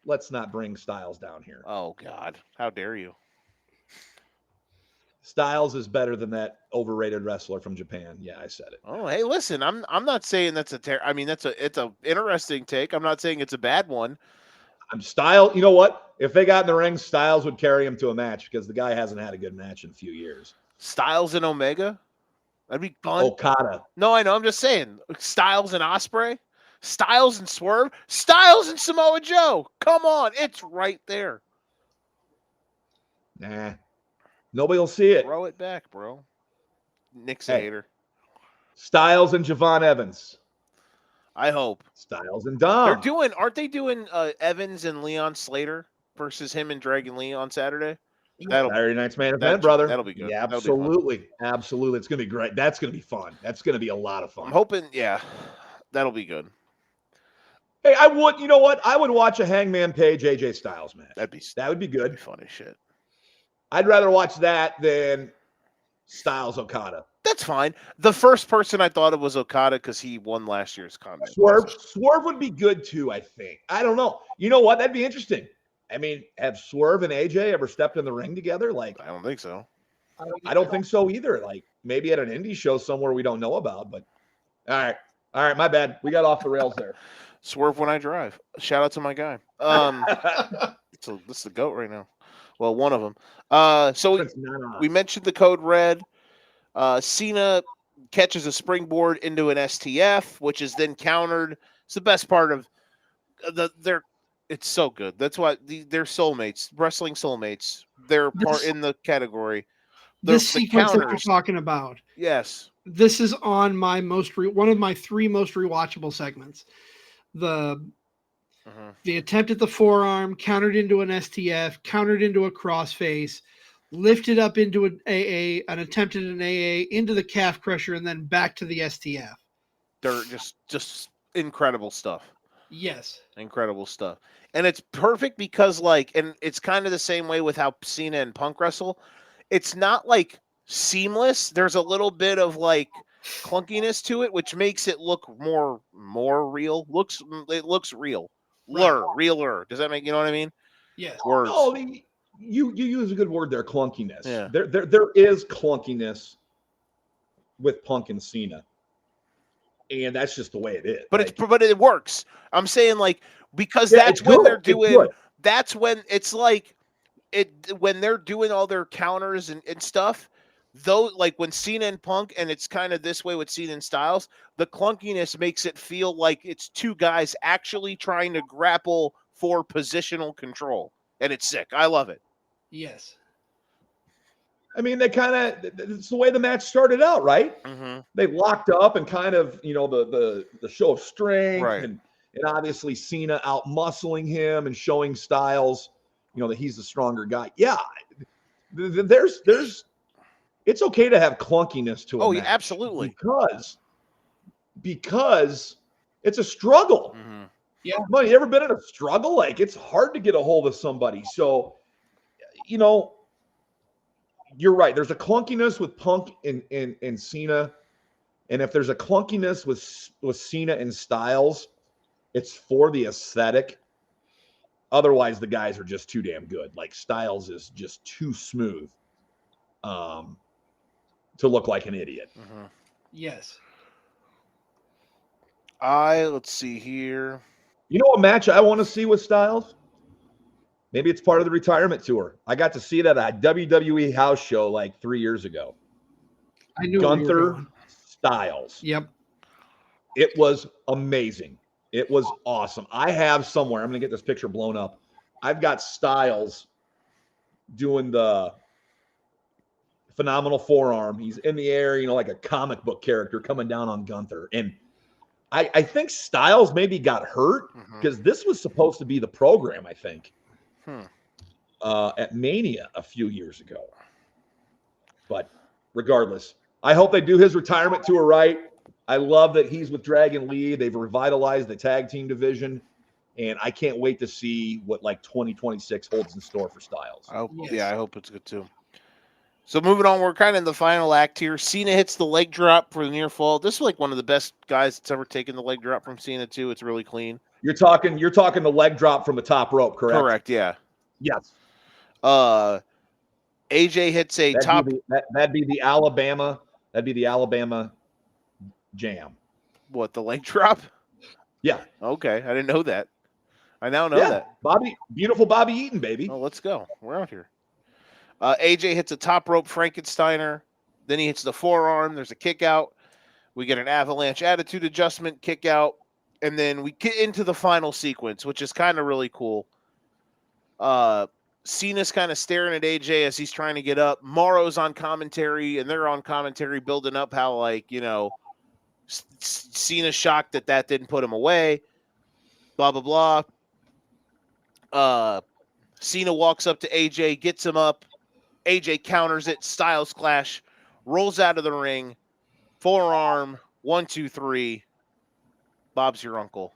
[SPEAKER 2] Let's not bring Styles down here.
[SPEAKER 3] Oh God. How dare you?
[SPEAKER 2] Styles is better than that overrated wrestler from Japan. Yeah, I said it.
[SPEAKER 3] Oh, hey, listen, I'm not saying that's it's a interesting take. I'm not saying it's a bad one.
[SPEAKER 2] Styles, you know what? If they got in the ring, Styles would carry him to a match because the guy hasn't had a good match in a few years.
[SPEAKER 3] Styles and Omega? That'd be fun.
[SPEAKER 2] Okada.
[SPEAKER 3] No, I know. I'm just saying. Styles and Ospreay? Styles and Swerve? Styles and Samoa Joe? Come on. It's right there.
[SPEAKER 2] Nah. Nobody will see it.
[SPEAKER 3] Throw it back, bro. Nick's a hater.
[SPEAKER 2] Styles and Javon Evans.
[SPEAKER 3] I hope.
[SPEAKER 2] Styles and Dom.
[SPEAKER 3] Aren't they doing Evans and Leon Slater versus him and Dragon Lee on Saturday?
[SPEAKER 2] Saturday night's main event, brother.
[SPEAKER 3] That'll be good.
[SPEAKER 2] Yeah, absolutely. Absolutely. It's going to be great. That's going to be fun. That's going to be a lot of fun.
[SPEAKER 3] I'm hoping, that'll be good.
[SPEAKER 2] Hey, you know what? I would watch a Hangman Page AJ Styles match. That would be good.
[SPEAKER 3] That'd be fun as shit.
[SPEAKER 2] I'd rather watch that than Styles Okada.
[SPEAKER 3] That's fine. The first person I thought of was Okada because he won last year's Continental.
[SPEAKER 2] Swerve would be good too, I think. I don't know. You know what? That'd be interesting. I mean, have Swerve and AJ ever stepped in the ring together? Like,
[SPEAKER 3] I don't think so.
[SPEAKER 2] I don't think so either. Like, maybe at an indie show somewhere we don't know about. But all right, my bad. We got off the rails there.
[SPEAKER 3] Swerve when I drive. Shout out to my guy. So this is the GOAT right now. Well, one of them. So we mentioned the code red. Cena catches a springboard into an STF, which is then countered. It's the best part of it's so good. That's why they're soulmates, wrestling soulmates. They're part in the category.
[SPEAKER 1] This sequence that we're talking about.
[SPEAKER 3] Yes.
[SPEAKER 1] This is on my one of my 3 most rewatchable segments. The attempt at the forearm, countered into an STF, countered into a crossface, lifted up into an attempt at an AA, into the calf crusher, and then back to the STF.
[SPEAKER 3] They're just incredible stuff.
[SPEAKER 1] Yes.
[SPEAKER 3] Incredible stuff. And it's perfect because, and it's kind of the same way with how Cena and Punk wrestle. It's not, seamless. There's a little bit of, clunkiness to it, which makes it look more real. It looks real. Realer. Does that make, you know what I mean?
[SPEAKER 1] Yes.
[SPEAKER 3] Words.
[SPEAKER 2] Oh, you use a good word there, clunkiness.
[SPEAKER 3] Yeah.
[SPEAKER 2] There is clunkiness with Punk and Cena. And that's just the way it is.
[SPEAKER 3] But it works. I'm saying because that's when they're doing that's when it's when they're doing all their counters and stuff, though, when Cena and Punk, and it's kind of this way with Cena and Styles, the clunkiness makes it feel like it's 2 guys actually trying to grapple for positional control. And it's sick. I love it.
[SPEAKER 1] Yes.
[SPEAKER 2] I mean, it's the way the match started out, right?
[SPEAKER 3] Mm-hmm.
[SPEAKER 2] They locked up and kind of, the show of strength,
[SPEAKER 3] right.
[SPEAKER 2] and obviously Cena out muscling him and showing Styles, that he's the stronger guy. Yeah, there's it's okay to have clunkiness to it.
[SPEAKER 3] Yeah, absolutely.
[SPEAKER 2] Because it's a struggle.
[SPEAKER 3] Mm-hmm.
[SPEAKER 1] Yeah.
[SPEAKER 2] You ever been in a struggle? It's hard to get a hold of somebody. So, you're right. There's a clunkiness with Punk and Cena. And if there's a clunkiness with Cena and Styles, it's for the aesthetic. Otherwise, the guys are just too damn good. Styles is just too smooth to look like an idiot.
[SPEAKER 3] Mm-hmm.
[SPEAKER 1] Yes.
[SPEAKER 3] Let's see here.
[SPEAKER 2] You know a match I want to see with Styles? Maybe it's part of the retirement tour. I got to see it at a WWE house show 3 years ago.
[SPEAKER 1] I knew
[SPEAKER 2] Gunther Styles.
[SPEAKER 1] Yep.
[SPEAKER 2] It was amazing. It was awesome. I have somewhere, I'm going to get this picture blown up. I've got Styles doing the phenomenal forearm. He's in the air, like a comic book character coming down on Gunther. And I think Styles maybe got hurt because this was supposed to be the program, I think, at Mania a few years ago. But regardless, I hope they do his retirement tour right. I love that he's with Dragon Lee. They've revitalized the tag team division, and I can't wait to see what like 2026 holds in store for Styles.
[SPEAKER 3] Yeah, I hope it's good too. So moving on, we're kind of in the final act here. Cena hits the leg drop for the near fall. This is like one of the best guys that's ever taken the leg drop from Cena too. It's really clean.
[SPEAKER 2] You're talking the leg drop from the top rope, correct?
[SPEAKER 3] Correct. Yeah.
[SPEAKER 2] Yes.
[SPEAKER 3] AJ hits a
[SPEAKER 2] that'd be the Alabama. That'd be the Alabama jam.
[SPEAKER 3] What, the leg drop?
[SPEAKER 2] Yeah.
[SPEAKER 3] Okay, I didn't know that. I now know that.
[SPEAKER 2] Beautiful Bobby Eaton, baby.
[SPEAKER 3] Oh, let's go. We're out here. AJ hits a top rope Frankensteiner. Then he hits the forearm. There's a kick out. We get an avalanche attitude adjustment kick out. And then we get into the final sequence, which is kind of really cool. Cena's kind of staring at AJ as he's trying to get up. Morrow's on commentary, and they're on commentary building up how, like, you know, Cena's shocked that didn't put him away. Blah, blah, blah. Cena walks up to AJ, gets him up. AJ counters it. Styles clash. Rolls out of the ring. Forearm. 1, 2, 3. Bob's your uncle.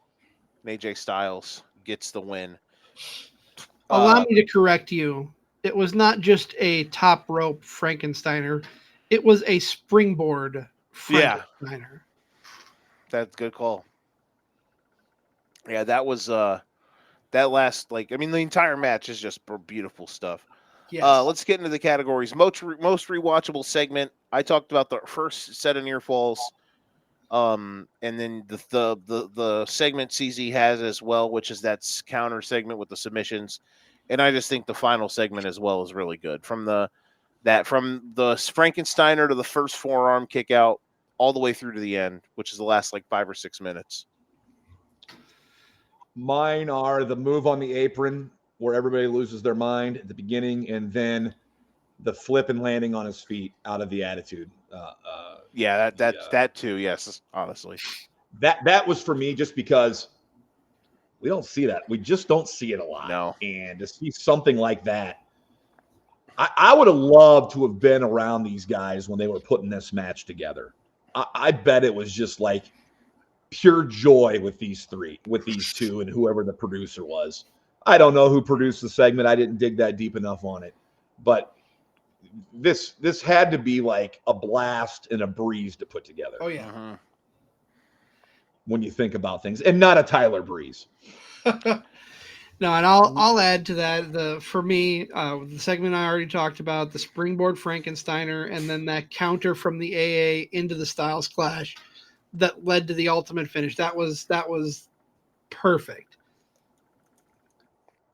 [SPEAKER 3] And AJ Styles gets the win.
[SPEAKER 1] Allow me to correct you. It was not just a top rope Frankensteiner. It was a springboard Frankensteiner.
[SPEAKER 3] Yeah. That's a good call. Yeah, that was that last, like, I mean, the entire match is just beautiful stuff.
[SPEAKER 1] Yes.
[SPEAKER 3] Let's get into the categories. Most rewatchable segment. I talked about the first set of near falls. And then the segment CZ has as well, which is that counter segment with the submissions. And I just think the final segment as well is really good. From the Frankensteiner to the first forearm kick out all the way through to the end, which is the last like 5 or 6 minutes.
[SPEAKER 2] Mine are the move on the apron where everybody loses their mind at the beginning, and then the flip and landing on his feet out of the attitude.
[SPEAKER 3] That too. Yes, honestly,
[SPEAKER 2] that was for me just because we don't see that. We just don't see it a lot.
[SPEAKER 3] No,
[SPEAKER 2] and to see something like that, I would have loved to have been around these guys when they were putting this match together. I bet it was just like pure joy with these two, and whoever the producer was. I don't know who produced the segment. I didn't dig that deep enough on it, but this had to be like a blast and a breeze to put together.
[SPEAKER 1] Oh yeah.
[SPEAKER 2] When you think about things, and not a Tyler Breeze.
[SPEAKER 1] No, and I'll add to that. For me, the segment I already talked about, the springboard Frankensteiner, and then that counter from the AA into the Styles Clash that led to the ultimate finish. That was perfect.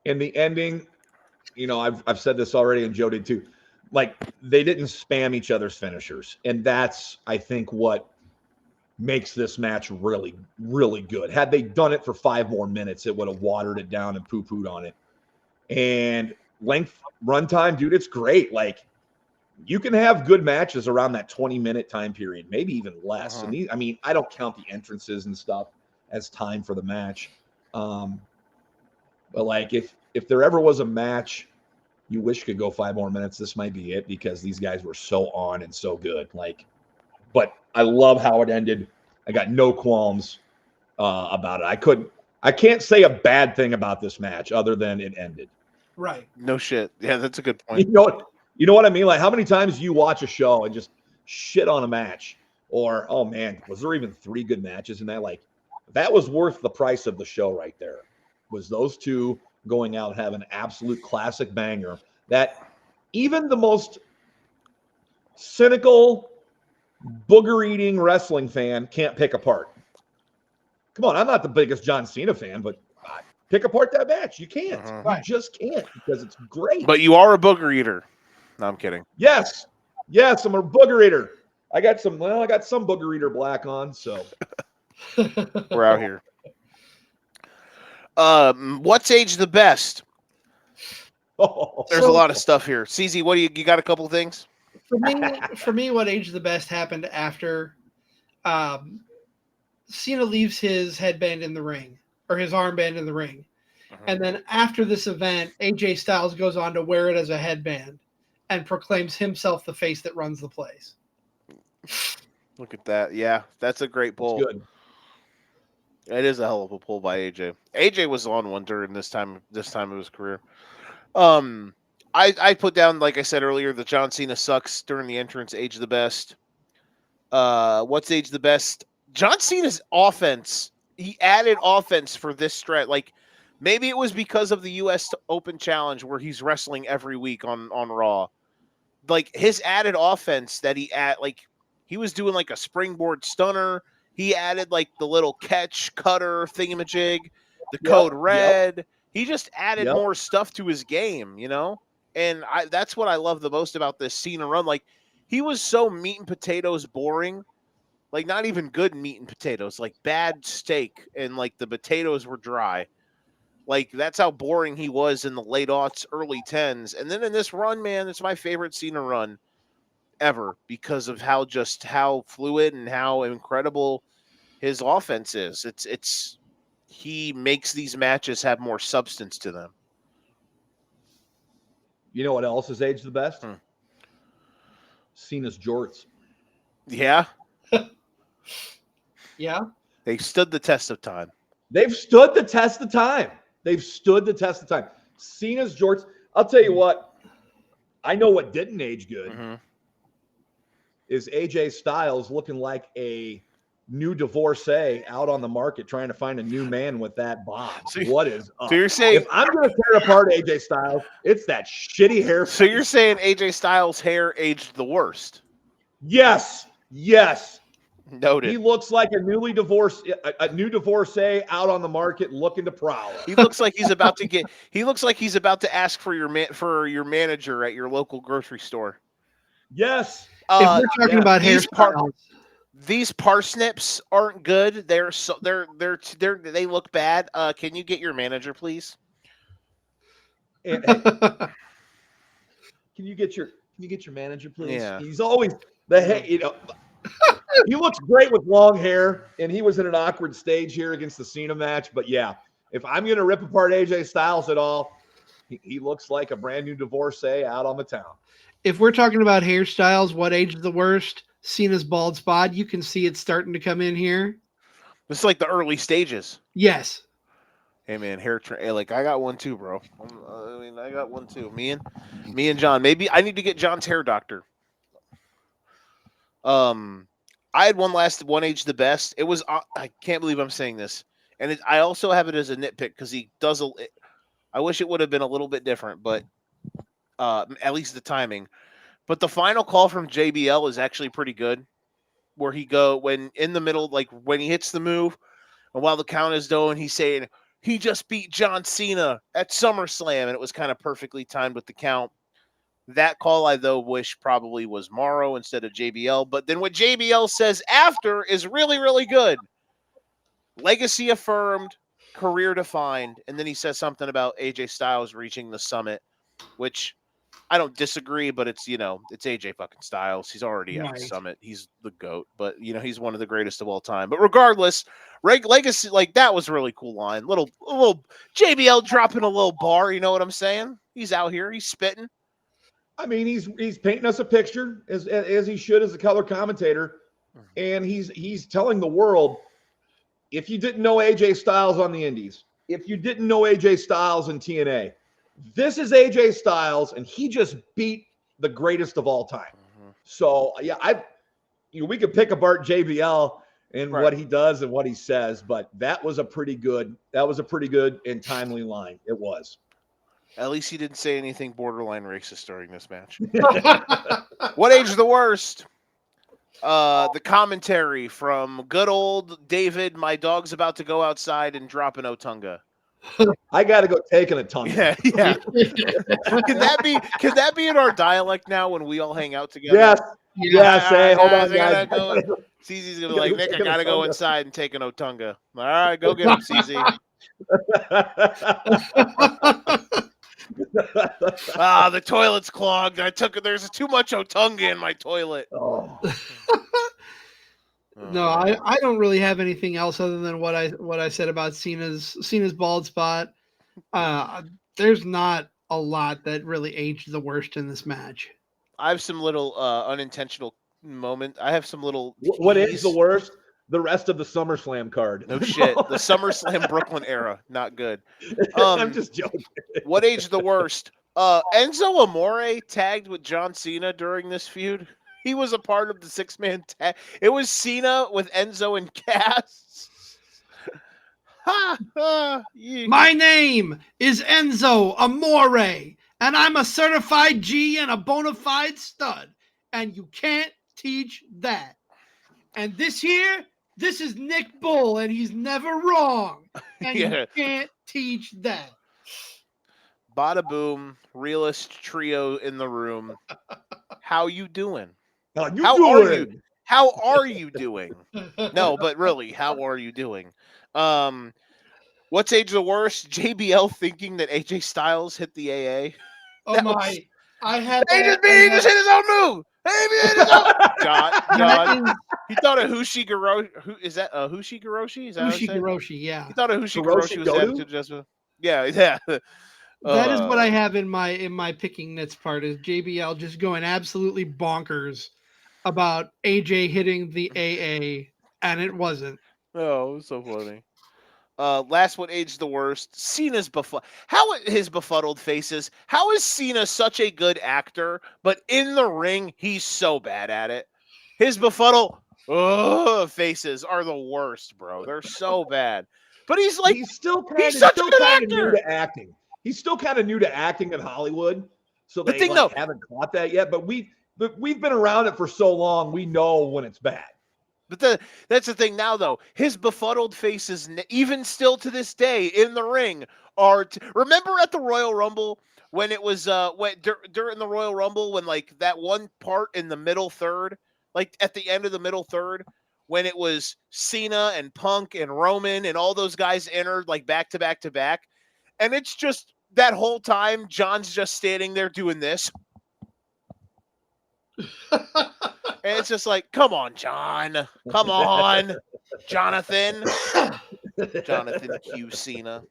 [SPEAKER 2] And the ending, you know, I've said this already, and Joe did too. Like, they didn't spam each other's finishers, and that's, I think, what makes this match really, really good. Had they done it for 5 more minutes, it would have watered it down and poo-pooed on it. And length, runtime, dude, it's great. Like, you can have good matches around that 20-minute time period, maybe even less. And I mean, I don't count the entrances and stuff as time for the match. But like, if there ever was a match you wish could go 5 more minutes, this might be it, because these guys were so on and so good. Like, but I love how it ended. I got no qualms about it. I can't say a bad thing about this match other than it ended.
[SPEAKER 1] Right.
[SPEAKER 3] No shit. Yeah, that's a good point.
[SPEAKER 2] You know what I mean? Like, how many times do you watch a show and just shit on a match? Or, oh man, was there even 3 good matches in that? Like, that was worth the price of the show right there. Was those two going out and have an absolute classic banger that even the most cynical, booger-eating wrestling fan can't pick apart. Come on, I'm not the biggest John Cena fan, but pick apart that match. You can't. You just can't, because it's great.
[SPEAKER 3] But you are a booger eater. No, I'm kidding.
[SPEAKER 2] Yes, I'm a booger eater. I got some booger eater black on, so
[SPEAKER 3] we're out here. What's age the best? There's a lot of stuff here. CZ, what do you got? A couple of things?
[SPEAKER 1] For me, what age the best happened after Cena leaves his headband in the ring, or his armband in the ring. And then after this event, AJ Styles goes on to wear it as a headband and proclaims himself the face that runs the place.
[SPEAKER 3] Look at that. Yeah, that's a great pull.
[SPEAKER 2] That's good.
[SPEAKER 3] It is a hell of a pull by AJ. AJ was on one during this time of his career. I put down, like I said earlier, the John Cena sucks during the entrance. Age the best. What's age the best? John Cena's offense. He added offense for this stretch. Like maybe it was because of the U.S. Open Challenge where he's wrestling every week on Raw. Like his added offense that he was doing like a springboard stunner. He added like the little catch cutter thingamajig, the code red. He just added more stuff to his game, you know? And that's what I love the most about this Cena run. Like he was so meat and potatoes boring, like not even good meat and potatoes, like bad steak, and like the potatoes were dry. Like that's how boring he was in the late aughts, early 10s. And then in this run, man, it's my favorite Cena run ever because of how fluid and how incredible his offense is. He makes these matches have more substance to them.
[SPEAKER 2] You know what else has aged the best? Cena's jorts.
[SPEAKER 3] Yeah.
[SPEAKER 1] Yeah.
[SPEAKER 3] They stood the test of time.
[SPEAKER 2] They've stood the test of time. Cena's jorts. I'll tell you what. I know what didn't age good is AJ Styles looking like a new divorcee out on the market trying to find a new man with that bob. What is up?
[SPEAKER 3] So you're saying
[SPEAKER 2] if I'm going to tear apart AJ Styles, it's that shitty hair.
[SPEAKER 3] So you're saying AJ Styles' hair aged the worst?
[SPEAKER 2] Yes.
[SPEAKER 3] Noted.
[SPEAKER 2] He looks like a new divorcee out on the market looking to prowl.
[SPEAKER 3] He looks like he's about to ask for your manager at your local grocery store.
[SPEAKER 2] Yes.
[SPEAKER 1] If we're talking about hairstyles,
[SPEAKER 3] these parsnips aren't good. They look bad. Can you get your manager, please?
[SPEAKER 2] Can you get your manager, please?
[SPEAKER 3] Yeah.
[SPEAKER 2] He's always he looks great with long hair, and he was in an awkward stage here against the Cena match. But yeah, if I'm going to rip apart AJ Styles at all, he looks like a brand new divorcee out on the town.
[SPEAKER 1] If we're talking about hairstyles, what aged the worst? Cena's bald spot. You can see it starting to come in here.
[SPEAKER 3] It's like the early stages.
[SPEAKER 1] Yes.
[SPEAKER 3] Hey man, I got one too, bro. I got one too. Me and John. Maybe I need to get John's hair doctor. I had one age the best. It was I can't believe I'm saying this, and I also have it as a nitpick because he does I wish it would have been a little bit different, but at least the timing. But the final call from JBL is actually pretty good, where when in the middle, like when he hits the move, and while the count is going, he's saying he just beat John Cena at SummerSlam, and it was kind of perfectly timed with the count. That call I, though, wish probably was Morrow instead of JBL. But then what JBL says after is really, really good. Legacy affirmed, career defined. And then he says something about AJ Styles reaching the summit, which I don't disagree, but it's AJ fucking Styles. He's already at the summit. He's the GOAT, but, he's one of the greatest of all time. But regardless, Legacy, like, that was a really cool line. Little JBL dropping a little bar, you know what I'm saying? He's out here. He's spitting.
[SPEAKER 2] I mean, he's painting us a picture as he should as a color commentator, and he's telling the world, if you didn't know AJ Styles on the Indies, if you didn't know AJ Styles in TNA, this is AJ Styles, and he just beat the greatest of all time. So yeah, we could pick apart JBL and what he does and what he says, but that was a pretty good and timely line. It was.
[SPEAKER 3] At least he didn't say anything borderline racist during this match. What age the worst? The commentary from good old David. My dog's about to go outside and drop an Otunga.
[SPEAKER 2] I got to go take an Otunga.
[SPEAKER 3] Yeah. Can that be in our dialect now when we all hang out together?
[SPEAKER 2] Yes. Hey, hold on, guys.
[SPEAKER 3] CZ's gonna be like, Nick, I gotta go inside and take an Otunga. All right, go get him, CZ. The toilet's clogged. There's too much Otunga in my toilet.
[SPEAKER 2] Oh.
[SPEAKER 1] No, I don't really have anything else other than what I said about Cena's bald spot. There's not a lot that really aged the worst in this match.
[SPEAKER 3] I have some little unintentional moment. I have some little.
[SPEAKER 2] What is the
[SPEAKER 3] tease.
[SPEAKER 2] worst? The rest of the SummerSlam card.
[SPEAKER 3] No shit. The SummerSlam Brooklyn era, not good.
[SPEAKER 2] I'm just joking.
[SPEAKER 3] What aged the worst? Enzo Amore tagged with John Cena during this feud. He was a part of the 6-man tag. It was Cena with Enzo and Cass.
[SPEAKER 1] My name is Enzo Amore, and I'm a certified G and a bona fide stud, and you can't teach that. And this is Nick Bull, and he's never wrong, and you can't teach that.
[SPEAKER 3] Bada boom, realist trio in the room. How you doing? How are you doing? No, but really, how are you doing? What's age the worst? JBL thinking that AJ Styles hit the AA.
[SPEAKER 1] Oh my! I had
[SPEAKER 3] he just hit his own move. John, he thought of Hushi-Goroshi. Who is that? Hushi-Goroshi? Is that
[SPEAKER 1] Hushi-Goroshi? Yeah.
[SPEAKER 3] He thought of Hushi-Goroshi was attitude adjustment. Yeah.
[SPEAKER 1] That is what I have in my picking nits part is JBL just going absolutely bonkers about AJ hitting the AA, and it wasn't.
[SPEAKER 3] Oh, it was so funny. Last one aged the worst. Cena's his befuddled faces. How is Cena such a good actor, but in the ring he's so bad at it? His befuddled faces are the worst, bro. They're so bad. But he's still kind of
[SPEAKER 2] new to acting. He's still kind of new to acting in Hollywood, so they haven't caught that yet. But we've been around it for so long, we know when it's bad.
[SPEAKER 3] But that's the thing now, though. His befuddled faces, even still to this day in the ring, are. Remember at the Royal Rumble when it was during the Royal Rumble when like that one part in the middle third, like at the end of the middle third, when it was Cena and Punk and Roman and all those guys entered like back to back to back, and it's just that whole time John's just standing there doing this. And it's just like, come on, John. Come on, Jonathan. Jonathan Q. Cena.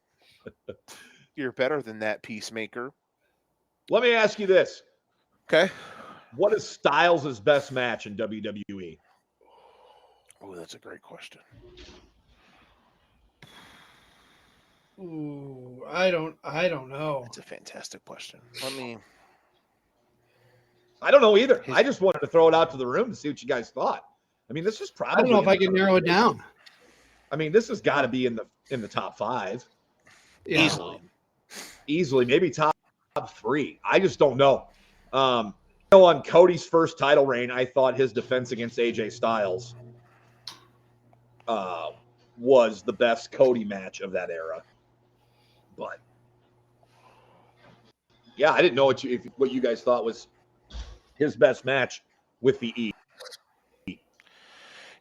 [SPEAKER 3] You're better than that, Peacemaker.
[SPEAKER 2] Let me ask you this.
[SPEAKER 3] Okay.
[SPEAKER 2] What is Styles' best match in WWE?
[SPEAKER 3] Oh, that's a great question.
[SPEAKER 1] Ooh, I don't know.
[SPEAKER 3] That's a fantastic question.
[SPEAKER 2] I don't know either. I just wanted to throw it out to the room to see what you guys thought. I mean, this is probably.
[SPEAKER 1] I don't know if I can narrow it down.
[SPEAKER 2] I mean, this has got to be in the top 5.
[SPEAKER 1] Yeah.
[SPEAKER 2] Easily, maybe top 3. I just don't know. On Cody's first title reign, I thought his defense against AJ Styles was the best Cody match of that era. But yeah, I didn't know what you guys thought was his best match with the E.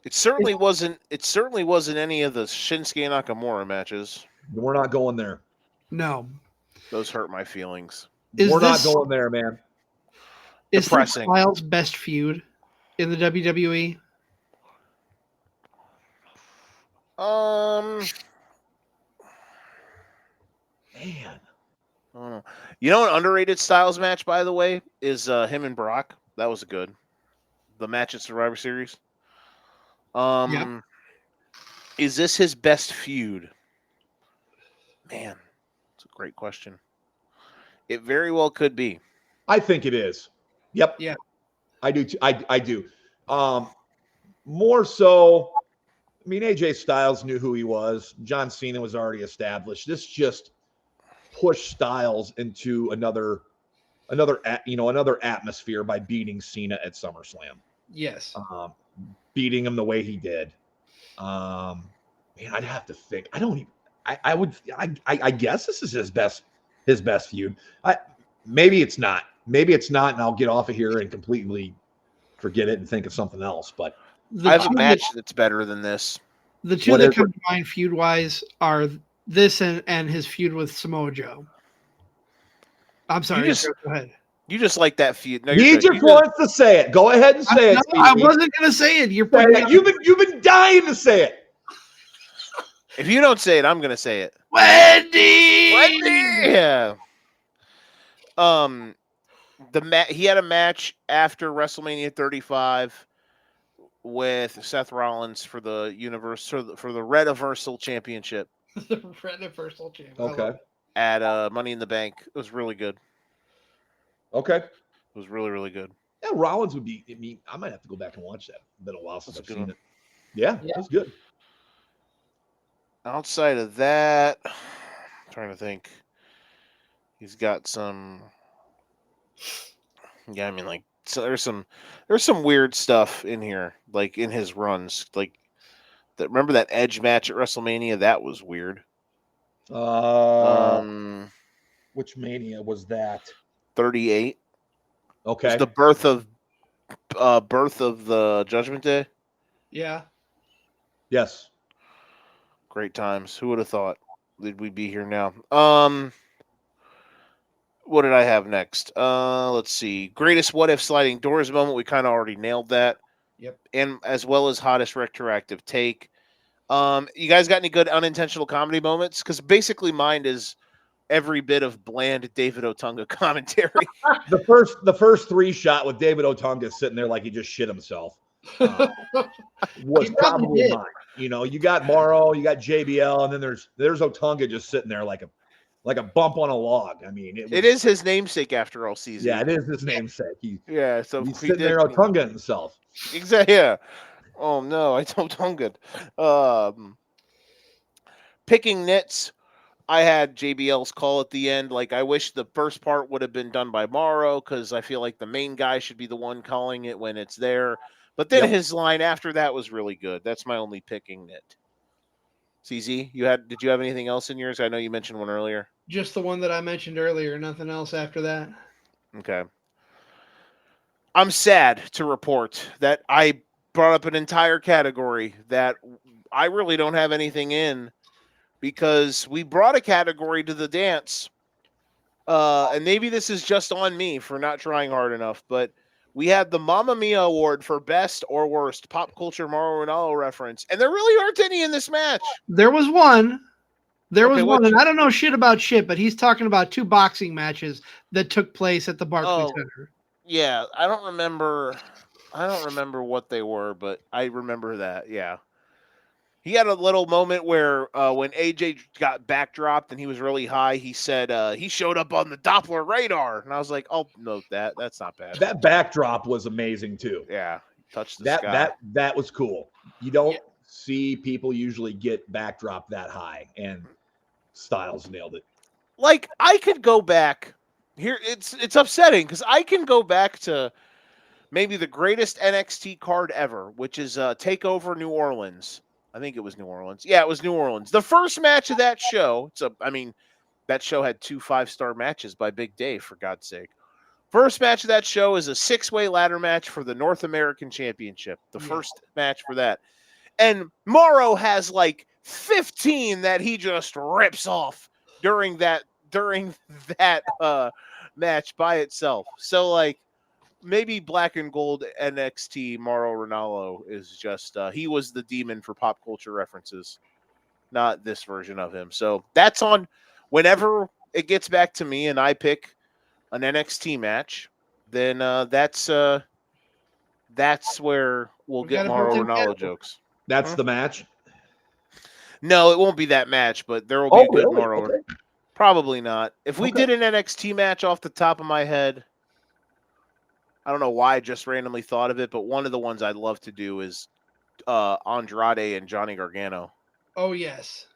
[SPEAKER 3] It certainly wasn't any of the Shinsuke Nakamura matches.
[SPEAKER 2] We're not going there.
[SPEAKER 1] No.
[SPEAKER 3] Those hurt my feelings.
[SPEAKER 2] We're not going there, man.
[SPEAKER 1] Is this Styles' best feud in the WWE?
[SPEAKER 2] Man.
[SPEAKER 3] You know an underrated Styles match, by the way, is him and Brock. That was good. The match at Survivor Series.
[SPEAKER 1] Yep.
[SPEAKER 3] Is this his best feud? Man, it's a great question. It very well could be.
[SPEAKER 2] I think it is. Yep.
[SPEAKER 1] Yeah.
[SPEAKER 2] I do. I do. More so, I mean, AJ Styles knew who he was. John Cena was already established. This just pushed Styles into another atmosphere by beating Cena at SummerSlam.
[SPEAKER 1] Yes.
[SPEAKER 2] Beating him the way he did. Man, I'd have to think. I guess this is his best feud. Maybe it's not. And I'll get off of here and completely forget it and think of something else. But
[SPEAKER 3] I have a match that's better than this.
[SPEAKER 1] The two that come to mind feud-wise are this and his feud with Samoa Joe. I'm sorry.
[SPEAKER 3] Go
[SPEAKER 1] ahead.
[SPEAKER 3] You just like that feud. No, you're
[SPEAKER 2] He
[SPEAKER 3] good.
[SPEAKER 2] just wants to say it. Go ahead and say it.
[SPEAKER 1] I
[SPEAKER 2] CZ.
[SPEAKER 1] wasn't going to say it. You're
[SPEAKER 2] Say
[SPEAKER 1] putting
[SPEAKER 2] it. You've been dying to say it.
[SPEAKER 3] If you don't say it, I'm gonna say it.
[SPEAKER 1] Wendy.
[SPEAKER 3] Yeah. He had a match after WrestleMania 35 with Seth Rollins for the for the Rediversal Championship
[SPEAKER 1] The Rediversal Champ.
[SPEAKER 2] Okay.
[SPEAKER 3] at Money in the Bank. It was really good.
[SPEAKER 2] Okay.
[SPEAKER 3] It was really, really good.
[SPEAKER 2] Yeah, Rollins would be. I mean, I might have to go back and watch that. It's been a while since
[SPEAKER 3] That's
[SPEAKER 2] I've
[SPEAKER 3] a good
[SPEAKER 2] seen
[SPEAKER 3] one.
[SPEAKER 2] it. Yeah,
[SPEAKER 1] Yeah.
[SPEAKER 2] that's good.
[SPEAKER 3] Outside of that, I'm trying to think. He's got some. Yeah, I mean, like, so there's some weird stuff in here, like in his runs, like that. Remember that Edge match at WrestleMania? That was weird.
[SPEAKER 2] Which Mania was that?
[SPEAKER 3] 38. It
[SPEAKER 2] Okay.
[SPEAKER 3] was the birth of the Judgment Day.
[SPEAKER 1] Yeah.
[SPEAKER 2] Yes.
[SPEAKER 3] Great times. Who would have thought that we'd be here now? What did I have next? Let's see. Greatest what if sliding doors moment. We kind of already nailed that.
[SPEAKER 1] Yep.
[SPEAKER 3] And as well as hottest retroactive take. You guys got any good unintentional comedy moments? Because basically mine is every bit of bland David Otunga commentary.
[SPEAKER 2] The first 3 shot with David Otunga sitting there like he just shit himself was
[SPEAKER 1] He probably
[SPEAKER 2] probably
[SPEAKER 1] did.
[SPEAKER 2] mine. You know, you got Morrow, you got JBL, and then there's Otunga just sitting there like a bump on a log. I mean,
[SPEAKER 3] It is his namesake after all season.
[SPEAKER 2] Yeah, it is his namesake.
[SPEAKER 3] So
[SPEAKER 2] he's sitting there Otunga himself.
[SPEAKER 3] Exactly. Yeah. Oh no, I don't Otunga. Picking nits. I had JBL's call at the end. Like, I wish the first part would have been done by Morrow because I feel like the main guy should be the one calling it when it's there. But then his line after that was really good. That's my only picking nit. CZ, did you have anything else in yours? I know you mentioned one earlier.
[SPEAKER 1] Just the one that I mentioned earlier. Nothing else after that.
[SPEAKER 3] Okay. I'm sad to report that I brought up an entire category that I really don't have anything in. Because we brought a category to the dance, and maybe this is just on me for not trying hard enough, but we had the Mamma Mia Award for Best or Worst Pop Culture Mauro Ranallo reference, and there really aren't any in this match.
[SPEAKER 1] There was one.
[SPEAKER 3] Okay,
[SPEAKER 1] And I don't know shit about shit, but he's talking about 2 boxing matches that took place at the Barclays Center.
[SPEAKER 3] Yeah, I don't remember what they were, but I remember that, yeah. He had a little moment where when AJ got backdropped and he was really high, he said he showed up on the Doppler radar. And I was like, I'll note that. That's not bad.
[SPEAKER 2] That backdrop was amazing too.
[SPEAKER 3] Yeah. Touched the sky.
[SPEAKER 2] That was cool. You don't see people usually get backdrop that high, and Styles nailed it.
[SPEAKER 3] Like, I could go back here. It's upsetting because I can go back to maybe the greatest NXT card ever, which is TakeOver New Orleans. I think it was New Orleans. Yeah, it was New Orleans. The first match of that show. That show had 2 5-star matches by Big Dave, for God's sake. First match of that show is a 6-way ladder match for the North American Championship. The first match for that. And Morrow has like 15 that he just rips off during that match by itself. So, like, maybe Black and Gold NXT Mauro Ranallo is just he was the demon for pop culture references, not this version of him. So that's on whenever it gets back to me and I pick an NXT match, then that's where we'll get Mauro Ranallo jokes.
[SPEAKER 2] That's the match?
[SPEAKER 3] No, it won't be that match, but there will be a good Mauro.
[SPEAKER 2] Okay.
[SPEAKER 3] Probably not. If we did an NXT match off the top of my head, I don't know why I just randomly thought of it, but one of the ones I'd love to do is Andrade and Johnny Gargano.
[SPEAKER 1] Oh, yes.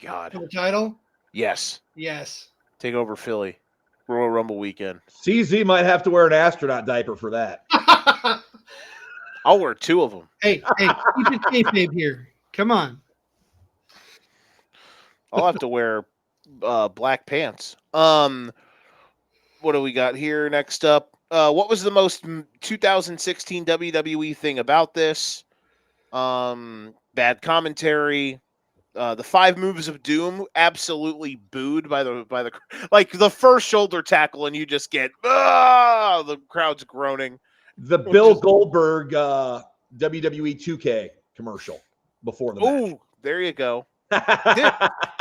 [SPEAKER 3] God.
[SPEAKER 1] For the title?
[SPEAKER 3] Yes.
[SPEAKER 1] Yes.
[SPEAKER 3] Take over Philly. Royal Rumble weekend.
[SPEAKER 2] CZ might have to wear an astronaut diaper for that.
[SPEAKER 3] I'll wear 2 of them.
[SPEAKER 1] Hey, keep it kayfabe here. Come on.
[SPEAKER 3] I'll have to wear black pants. What do we got here next up? What was the most 2016 WWE thing about this? Bad commentary. The 5 moves of doom, absolutely booed by the like the first shoulder tackle, and you just get the crowd's groaning.
[SPEAKER 2] The Bill Goldberg WWE 2K commercial before the match.
[SPEAKER 3] Oh, there you go.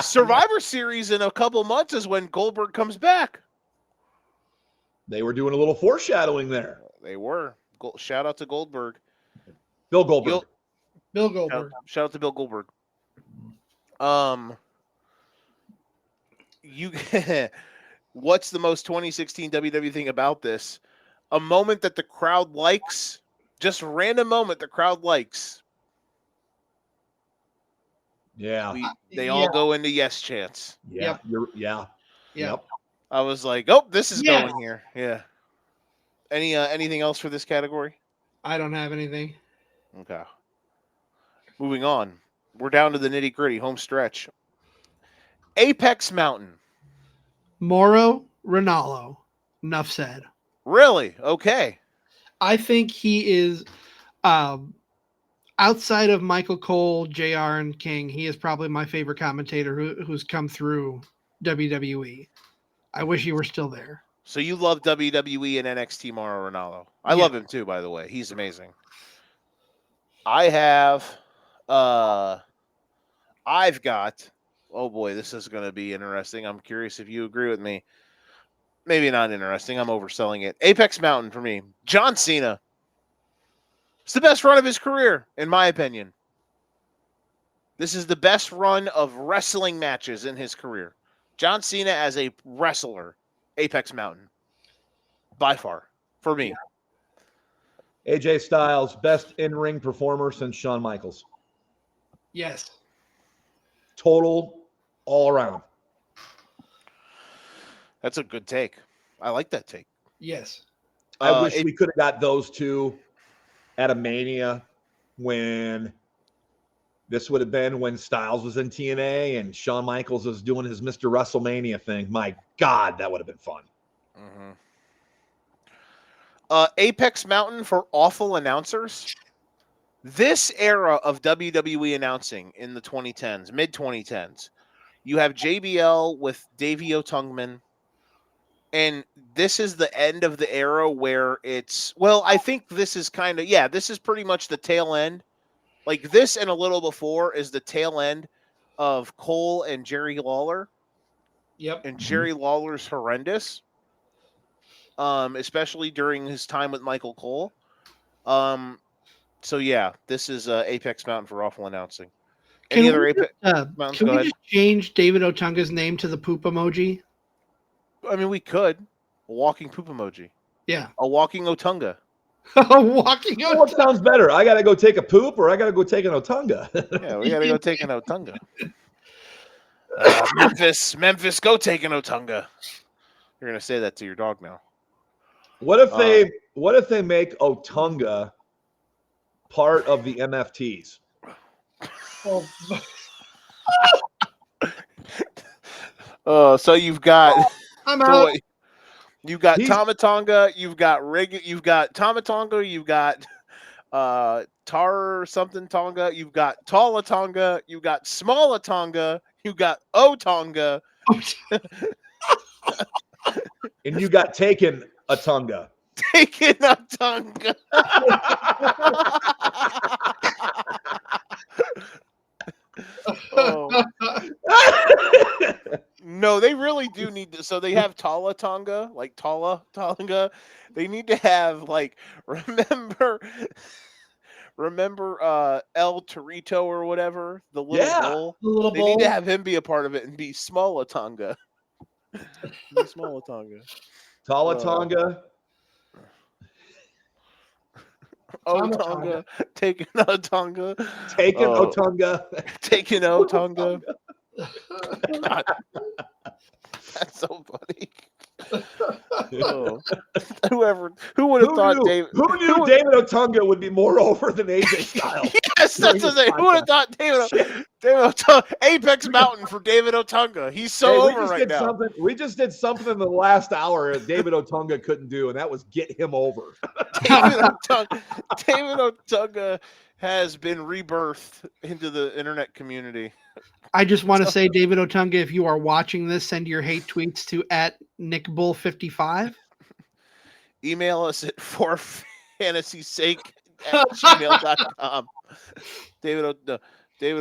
[SPEAKER 3] Survivor Series in a couple months is when Goldberg comes back.
[SPEAKER 2] They were doing a little foreshadowing there.
[SPEAKER 3] They were. Shout out to Goldberg.
[SPEAKER 2] Bill Goldberg.
[SPEAKER 1] Bill Goldberg.
[SPEAKER 3] Shout out to Bill Goldberg. What's the most 2016 WWE thing about this? A moment that the crowd likes, just a random moment the crowd likes.
[SPEAKER 2] Yeah.
[SPEAKER 3] They all go into yes chants.
[SPEAKER 2] Yeah.
[SPEAKER 1] Yep.
[SPEAKER 2] Yep.
[SPEAKER 3] I was like, oh, this is going here. Yeah. Anything else for this category?
[SPEAKER 1] I don't have anything.
[SPEAKER 3] Okay. Moving on. We're down to the nitty gritty home stretch. Apex Mountain.
[SPEAKER 1] Mauro Ranallo. Enough said.
[SPEAKER 3] Really? Okay.
[SPEAKER 1] I think he is, outside of Michael Cole, JR, and King, he is probably my favorite commentator who's come through WWE. I wish he were still there.
[SPEAKER 3] So you love WWE and NXT Mauro Ranallo. I love him too, by the way. He's amazing. I have I've got, oh boy, this is going to be interesting. I'm curious if you agree with me. Maybe not interesting. I'm overselling it. Apex Mountain for me. John Cena. It's the best run of his career, in my opinion. This is the best run of wrestling matches in his career. John Cena as a wrestler. Apex Mountain. By far. For me.
[SPEAKER 2] AJ Styles, best in-ring performer since Shawn Michaels.
[SPEAKER 1] Yes.
[SPEAKER 2] Total, all around.
[SPEAKER 3] That's a good take. I like that take.
[SPEAKER 1] Yes.
[SPEAKER 2] I wish we could have got those two at a Mania when this would have been when Styles was in TNA and Shawn Michaels was doing his Mr. WrestleMania thing. My God, that would have been fun.
[SPEAKER 3] Mm-hmm. Apex Mountain for awful announcers. This era of WWE announcing in the 2010s, mid-2010s, you have JBL with Davey Otungman, and this is the end of the era where it's, well, I think this is kind of, this is pretty much the tail end. Like this and a little before is the tail end of Cole and Jerry Lawler.
[SPEAKER 1] Yep.
[SPEAKER 3] And Jerry Lawler's horrendous, especially during his time with Michael Cole. So yeah, this is Apex Mountain for awful announcing. Any other Apex Mountains?
[SPEAKER 1] Can we just change David Otunga's name to the poop emoji?
[SPEAKER 3] I mean, we could. A walking poop emoji.
[SPEAKER 1] Yeah.
[SPEAKER 3] A walking Otunga.
[SPEAKER 1] A walking Otunga.
[SPEAKER 2] What sounds better? I got to go take a poop or I got to go take an Otunga?
[SPEAKER 3] Yeah, we got to go take an Otunga. Memphis, go take an Otunga. You're going to say that to your dog now.
[SPEAKER 2] What if they make Otunga part of the MFTs?
[SPEAKER 3] So you've got
[SPEAKER 1] I'm out.
[SPEAKER 3] You've got Tomatonga, you've got Tomatonga, you've got Tar something Tonga, you've got Tala-Tonga, you've got Small-Tonga, you've got O-Tonga.
[SPEAKER 2] And you got taken a Tonga.
[SPEAKER 3] Taken a Tonga. Oh. No, they really do need to. So they have Tala-Tonga, like Tala-Tonga. They need to have like remember El Torito or whatever, the little bull. They need to have him be a part of it and be Small-Tonga. Be Small-Tonga.
[SPEAKER 2] Tala-Tonga.
[SPEAKER 3] O-Tonga. Taking O-Tonga.
[SPEAKER 2] Taking O-Tonga.
[SPEAKER 3] Taking O-Tonga. God. That's so funny. Who would have thought David?
[SPEAKER 2] Who knew David Otunga would be more over than AJ Styles?
[SPEAKER 3] Yes, that's the thing. Who would have thought David Otunga? Apex Mountain for David Otunga. He's so over right now.
[SPEAKER 2] We just did something in the last hour that David Otunga couldn't do, and that was get him over.
[SPEAKER 3] David Otunga has been rebirthed into the internet community.
[SPEAKER 1] I just want to say, David Otunga, if you are watching this, send your hate tweets to @NickBull55.
[SPEAKER 3] Email us at forfantasysake@gmail.com. David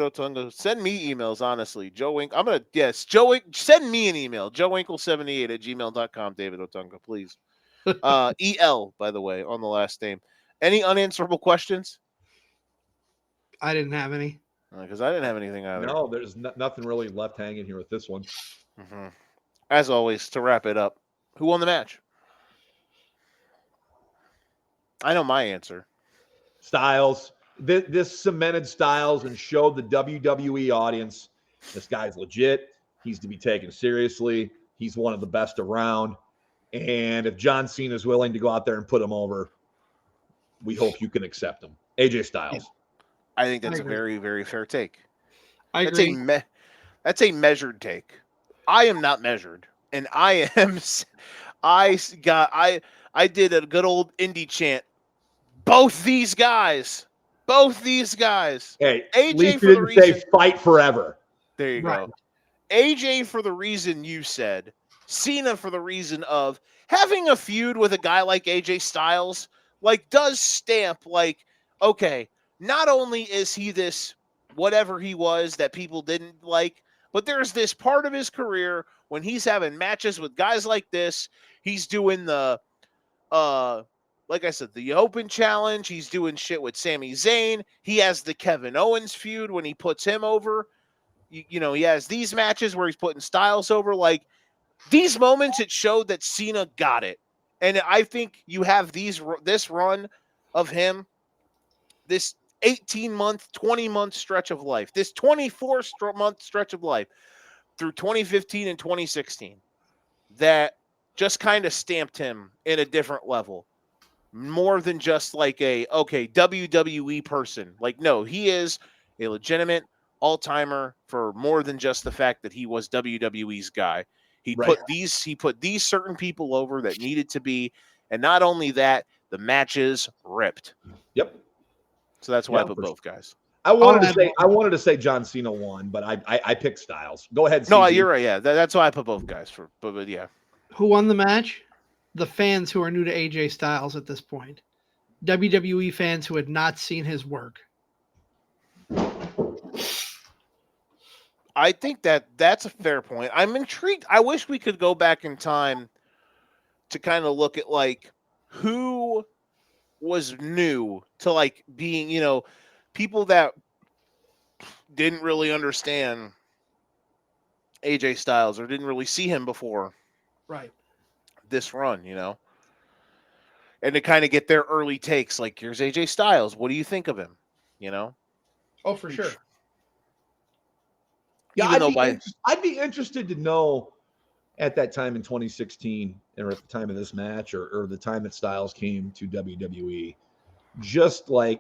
[SPEAKER 3] Otunga, send me emails, honestly. Joe Wink, Joe Wink, send me an email. JoeWinkle78@gmail.com, David Otunga, please. EL, by the way, on the last name. Any unanswerable questions?
[SPEAKER 1] I didn't have any.
[SPEAKER 3] Because I didn't have anything either.
[SPEAKER 2] No, there's nothing really left hanging here with this one.
[SPEAKER 3] Mm-hmm. As always, to wrap it up, who won the match? I know my answer.
[SPEAKER 2] Styles. This cemented Styles and showed the WWE audience this guy's legit. He's to be taken seriously. He's one of the best around. And if John Cena is willing to go out there and put him over, we hope you can accept him. AJ Styles.
[SPEAKER 3] I think that's a very, very fair take.
[SPEAKER 1] I agree.
[SPEAKER 3] That's a measured take. I am not measured, and I did a good old indie chant. Both these guys.
[SPEAKER 2] Hey,
[SPEAKER 3] AJ
[SPEAKER 2] for the reason, say fight forever.
[SPEAKER 3] There you go. AJ for the reason you said. Cena for the reason of having a feud with a guy like AJ Styles, does stamp okay, not only is he this whatever he was that people didn't like, but there's this part of his career when he's having matches with guys like this. He's doing the like I said, the Open Challenge. He's doing shit with Sami Zayn. He has the Kevin Owens feud when he puts him over. He has these matches where he's putting Styles over. These moments, it showed that Cena got it. And I think you have this run of him, this 18-month, 20-month stretch of life, this 24-month stretch of life through 2015 and 2016 that just kind of stamped him in a different level. More than just WWE person. No, he is a legitimate all-timer for more than just the fact that he was WWE's guy. He put these certain people over that needed to be, and not only that, the matches ripped.
[SPEAKER 2] Yep.
[SPEAKER 3] So that's why I put both guys.
[SPEAKER 2] I wanted to say John Cena won, but I picked Styles. Go ahead.
[SPEAKER 3] No,
[SPEAKER 2] CZ.
[SPEAKER 3] you're right. Yeah, that's why I put both guys but yeah.
[SPEAKER 1] Who won the match? The fans who are new to AJ Styles at this point. WWE fans who had not seen his work.
[SPEAKER 3] I think that's a fair point. I'm intrigued. I wish we could go back in time to kind of look at who was new to being, people that didn't really understand AJ Styles or didn't really see him before.
[SPEAKER 1] Right.
[SPEAKER 3] This run, and to kind of get their early takes. Here's AJ Styles. What do you think of him?
[SPEAKER 1] Oh, for sure.
[SPEAKER 2] Yeah, I'd be interested to know at that time in 2016, or at the time of this match, or the time that Styles came to WWE, just the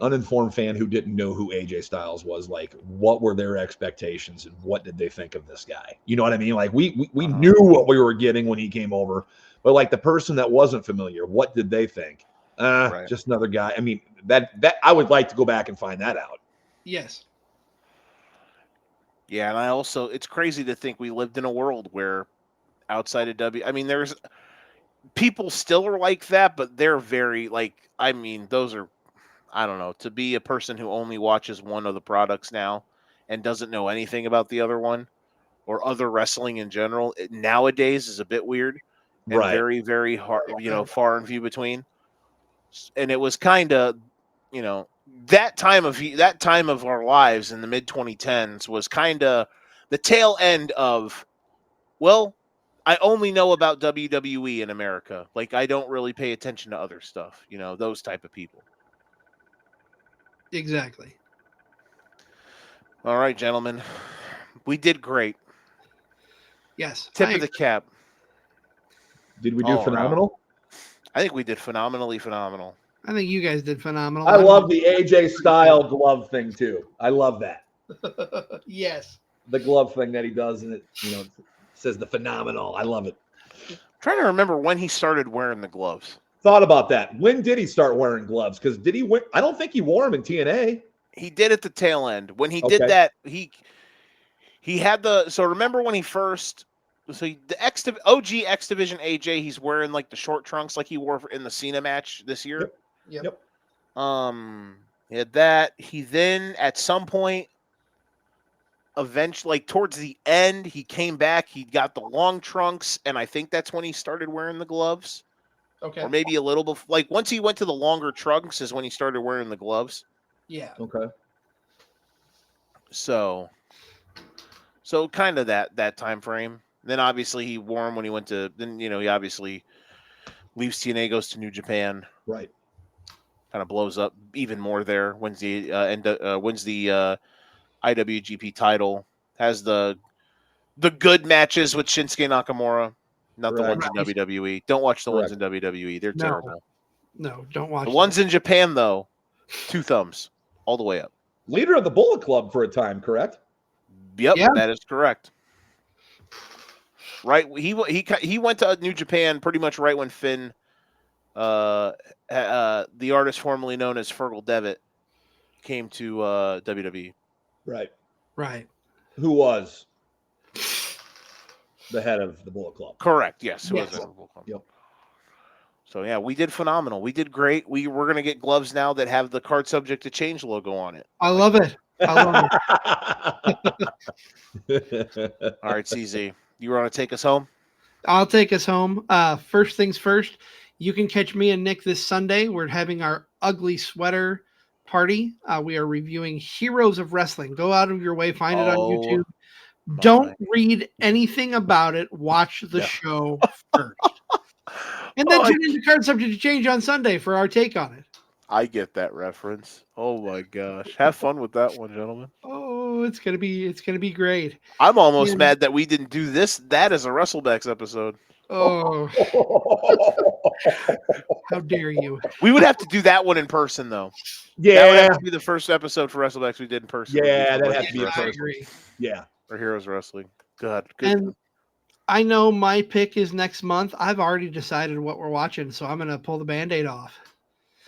[SPEAKER 2] uninformed fan who didn't know who AJ Styles was, what were their expectations and what did they think of this guy? You know what I mean? We knew what we were getting when he came over, but the person that wasn't familiar, what did they think? Just another guy. I mean, that I would like to go back and find that out.
[SPEAKER 1] Yes.
[SPEAKER 3] Yeah, and it's crazy to think we lived in a world where outside of there's people still are like that, but they're very those are, I don't know, to be a person who only watches one of the products now and doesn't know anything about the other one or other wrestling in general, nowadays is a bit weird and very, very hard, far and few between. And it was kind of, that time of our lives in the mid 2010s was kind of the tail end of, I only know about WWE in America. I don't really pay attention to other stuff, those type of people.
[SPEAKER 1] Exactly.
[SPEAKER 3] All right, gentlemen. We did great.
[SPEAKER 1] Yes.
[SPEAKER 3] Tip of the cap.
[SPEAKER 2] Did we do phenomenal?
[SPEAKER 3] I think we did phenomenally phenomenal.
[SPEAKER 1] I think you guys did phenomenal.
[SPEAKER 2] I love the AJ style glove thing too. I love that.
[SPEAKER 1] Yes.
[SPEAKER 2] The glove thing that he does, and it says the phenomenal. I love it.
[SPEAKER 3] I'm trying to remember when he started wearing the gloves.
[SPEAKER 2] thought about that. When did he start wearing gloves? Because did he win? I don't think he wore them in TNA.
[SPEAKER 3] He did at the tail end. When he did
[SPEAKER 2] Okay.
[SPEAKER 3] that, he had the. So remember when he first. So the OG X Division AJ, he's wearing like the short trunks like he wore in the Cena match this year.
[SPEAKER 1] Yep.
[SPEAKER 3] He had that. He then at some point, eventually, like towards the end, he came back. He got the long trunks, and I think that's when he started wearing the gloves.
[SPEAKER 1] Okay.
[SPEAKER 3] Or maybe a little before. Like once he went to the longer trunks is when he started wearing the gloves.
[SPEAKER 1] Yeah.
[SPEAKER 2] Okay.
[SPEAKER 3] So kind of that time frame. Then obviously he wore them when he went to. Then he obviously leaves TNA, goes to New Japan.
[SPEAKER 2] Right.
[SPEAKER 3] Kind of blows up even more there. Wins the IWGP title. Has the good matches with Shinsuke Nakamura. Not the ones in WWE. Don't watch the ones in WWE. They're terrible.
[SPEAKER 1] No, don't watch
[SPEAKER 3] the ones in Japan though. 2 thumbs all the way up.
[SPEAKER 2] Leader of the Bullet Club for a time, correct?
[SPEAKER 3] Yep, that is correct. Right, he went to New Japan pretty much right when Finn, the artist formerly known as Fergal Devitt, came to WWE.
[SPEAKER 2] Right.
[SPEAKER 1] Right.
[SPEAKER 2] Who was the head of the Bullet Club?
[SPEAKER 3] Correct. Yes. Who
[SPEAKER 1] Yes.
[SPEAKER 3] was the head of the Bullet Club?
[SPEAKER 2] Yep.
[SPEAKER 3] So yeah, we did phenomenal. We did great. We're gonna get gloves now that have the card subject to change logo on it.
[SPEAKER 1] I love it. I love
[SPEAKER 3] it. All right, CZ, you want to take us home?
[SPEAKER 1] I'll take us home. First things first, you can catch me and Nick this Sunday. We're having our ugly sweater party. We are reviewing Heroes of Wrestling. Go out of your way, find it on YouTube. Don't read anything about it. Watch the show first. And then tune into Card Subject to Change on Sunday for our take on it.
[SPEAKER 3] I get that reference. Oh my gosh. Have fun with that one, gentlemen.
[SPEAKER 1] Oh, it's gonna be great.
[SPEAKER 3] I'm almost mad that we didn't do that as a Wrestlebacks episode.
[SPEAKER 1] Oh. How dare you?
[SPEAKER 3] We would have to do that one in person though.
[SPEAKER 2] Yeah.
[SPEAKER 3] That would have to be the first episode for Wrestlebacks we did in person.
[SPEAKER 2] Yeah, that has to be in person.
[SPEAKER 1] I agree.
[SPEAKER 2] Yeah.
[SPEAKER 3] Or Heroes Wrestling. Good.
[SPEAKER 1] And I know my pick is next month. I've already decided what we're watching, so I'm going to pull the Band-Aid off.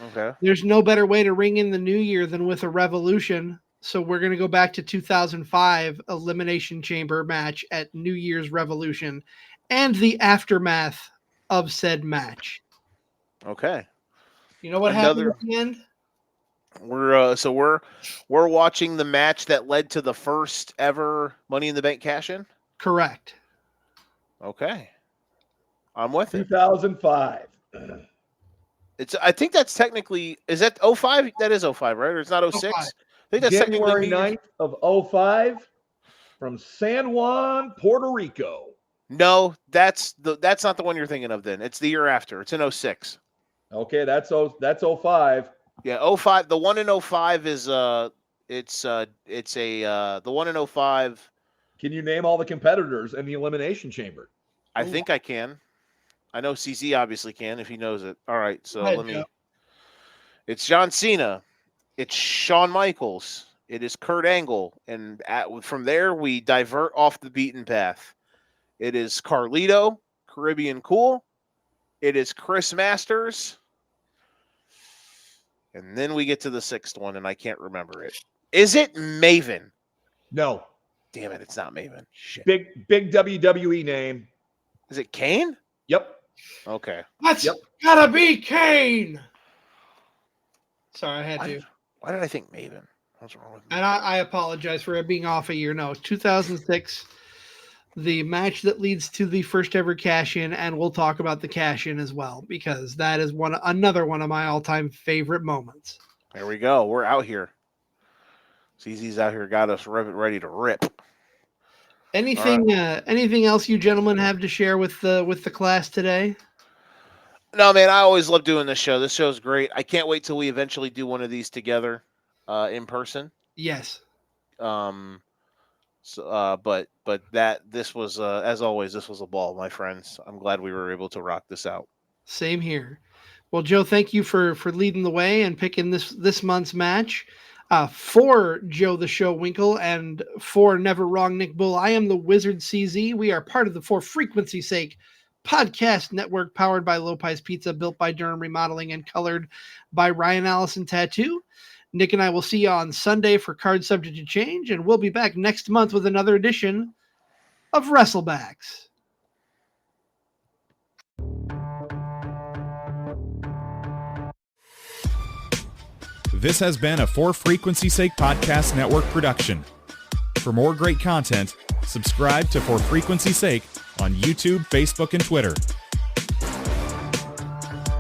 [SPEAKER 3] Okay.
[SPEAKER 1] There's no better way to ring in the new year than with a Revolution. So we're going to go back to 2005 Elimination Chamber match at New Year's Revolution and the aftermath of said match.
[SPEAKER 3] Okay.
[SPEAKER 1] You know what happened at the end?
[SPEAKER 3] We're watching the match that led to the first ever Money in the Bank cash-in?
[SPEAKER 1] Correct.
[SPEAKER 3] Okay. I'm with it.
[SPEAKER 2] 2005.
[SPEAKER 3] I think that's technically, is that 05? That is 05, right? Or it's not 06? 05. I think that's
[SPEAKER 2] January 9th of 05 from San Juan, Puerto Rico.
[SPEAKER 3] No, that's not the one you're thinking of then. It's the year after. It's in 06.
[SPEAKER 2] Okay, that's 05.
[SPEAKER 3] Yeah, 05. The one in 05 is the one in 05.
[SPEAKER 2] Can you name all the competitors in the Elimination Chamber?
[SPEAKER 3] I think I can. I know CZ obviously can if he knows it. All right, so it's John Cena. It's Shawn Michaels. It is Kurt Angle. And from there, we divert off the beaten path. It is Carlito, Caribbean Cool. It is Chris Masters. And then we get to the 6th one, and I can't remember it. Is it Maven?
[SPEAKER 2] No.
[SPEAKER 3] Damn it, it's not Maven. Shit.
[SPEAKER 2] Big WWE name.
[SPEAKER 3] Is it Kane?
[SPEAKER 2] Yep.
[SPEAKER 3] Okay.
[SPEAKER 1] That's gotta be Kane. Sorry, I had to.
[SPEAKER 3] Why did I think Maven? What's wrong with me?
[SPEAKER 1] And I apologize for it being off a year. No, 2006, the match that leads to the first ever cash-in, and we'll talk about the cash-in as well, because that is another one of my all-time favorite moments.
[SPEAKER 3] There we go. We're out here. CZ's out here, got us ready to rip.
[SPEAKER 1] Anything else you gentlemen have to share with the class today?
[SPEAKER 3] No, man, I always love doing this show. This show's great. I can't wait till we eventually do one of these together in person.
[SPEAKER 1] Yes.
[SPEAKER 3] But this was as always, this was a ball, my friends. I'm glad we were able to rock this out.
[SPEAKER 1] Same here. Well, Joe, thank you for leading the way and picking this month's match. For Joe the Show Winkle and for Never Wrong Nick Bull, I am the Wizard CZ. We are part of the For Frequency's Sake podcast network powered by Lopez Pizza, built by Durham Remodeling, and colored by Ryan Allison Tattoo. Nick and I will see you on Sunday for Card Subject to Change, and we'll be back next month with another edition of Wrestlebacks.
[SPEAKER 4] This has been a For Frequency's Sake Podcast Network production. For more great content, subscribe to For Frequency's Sake on YouTube, Facebook, and Twitter.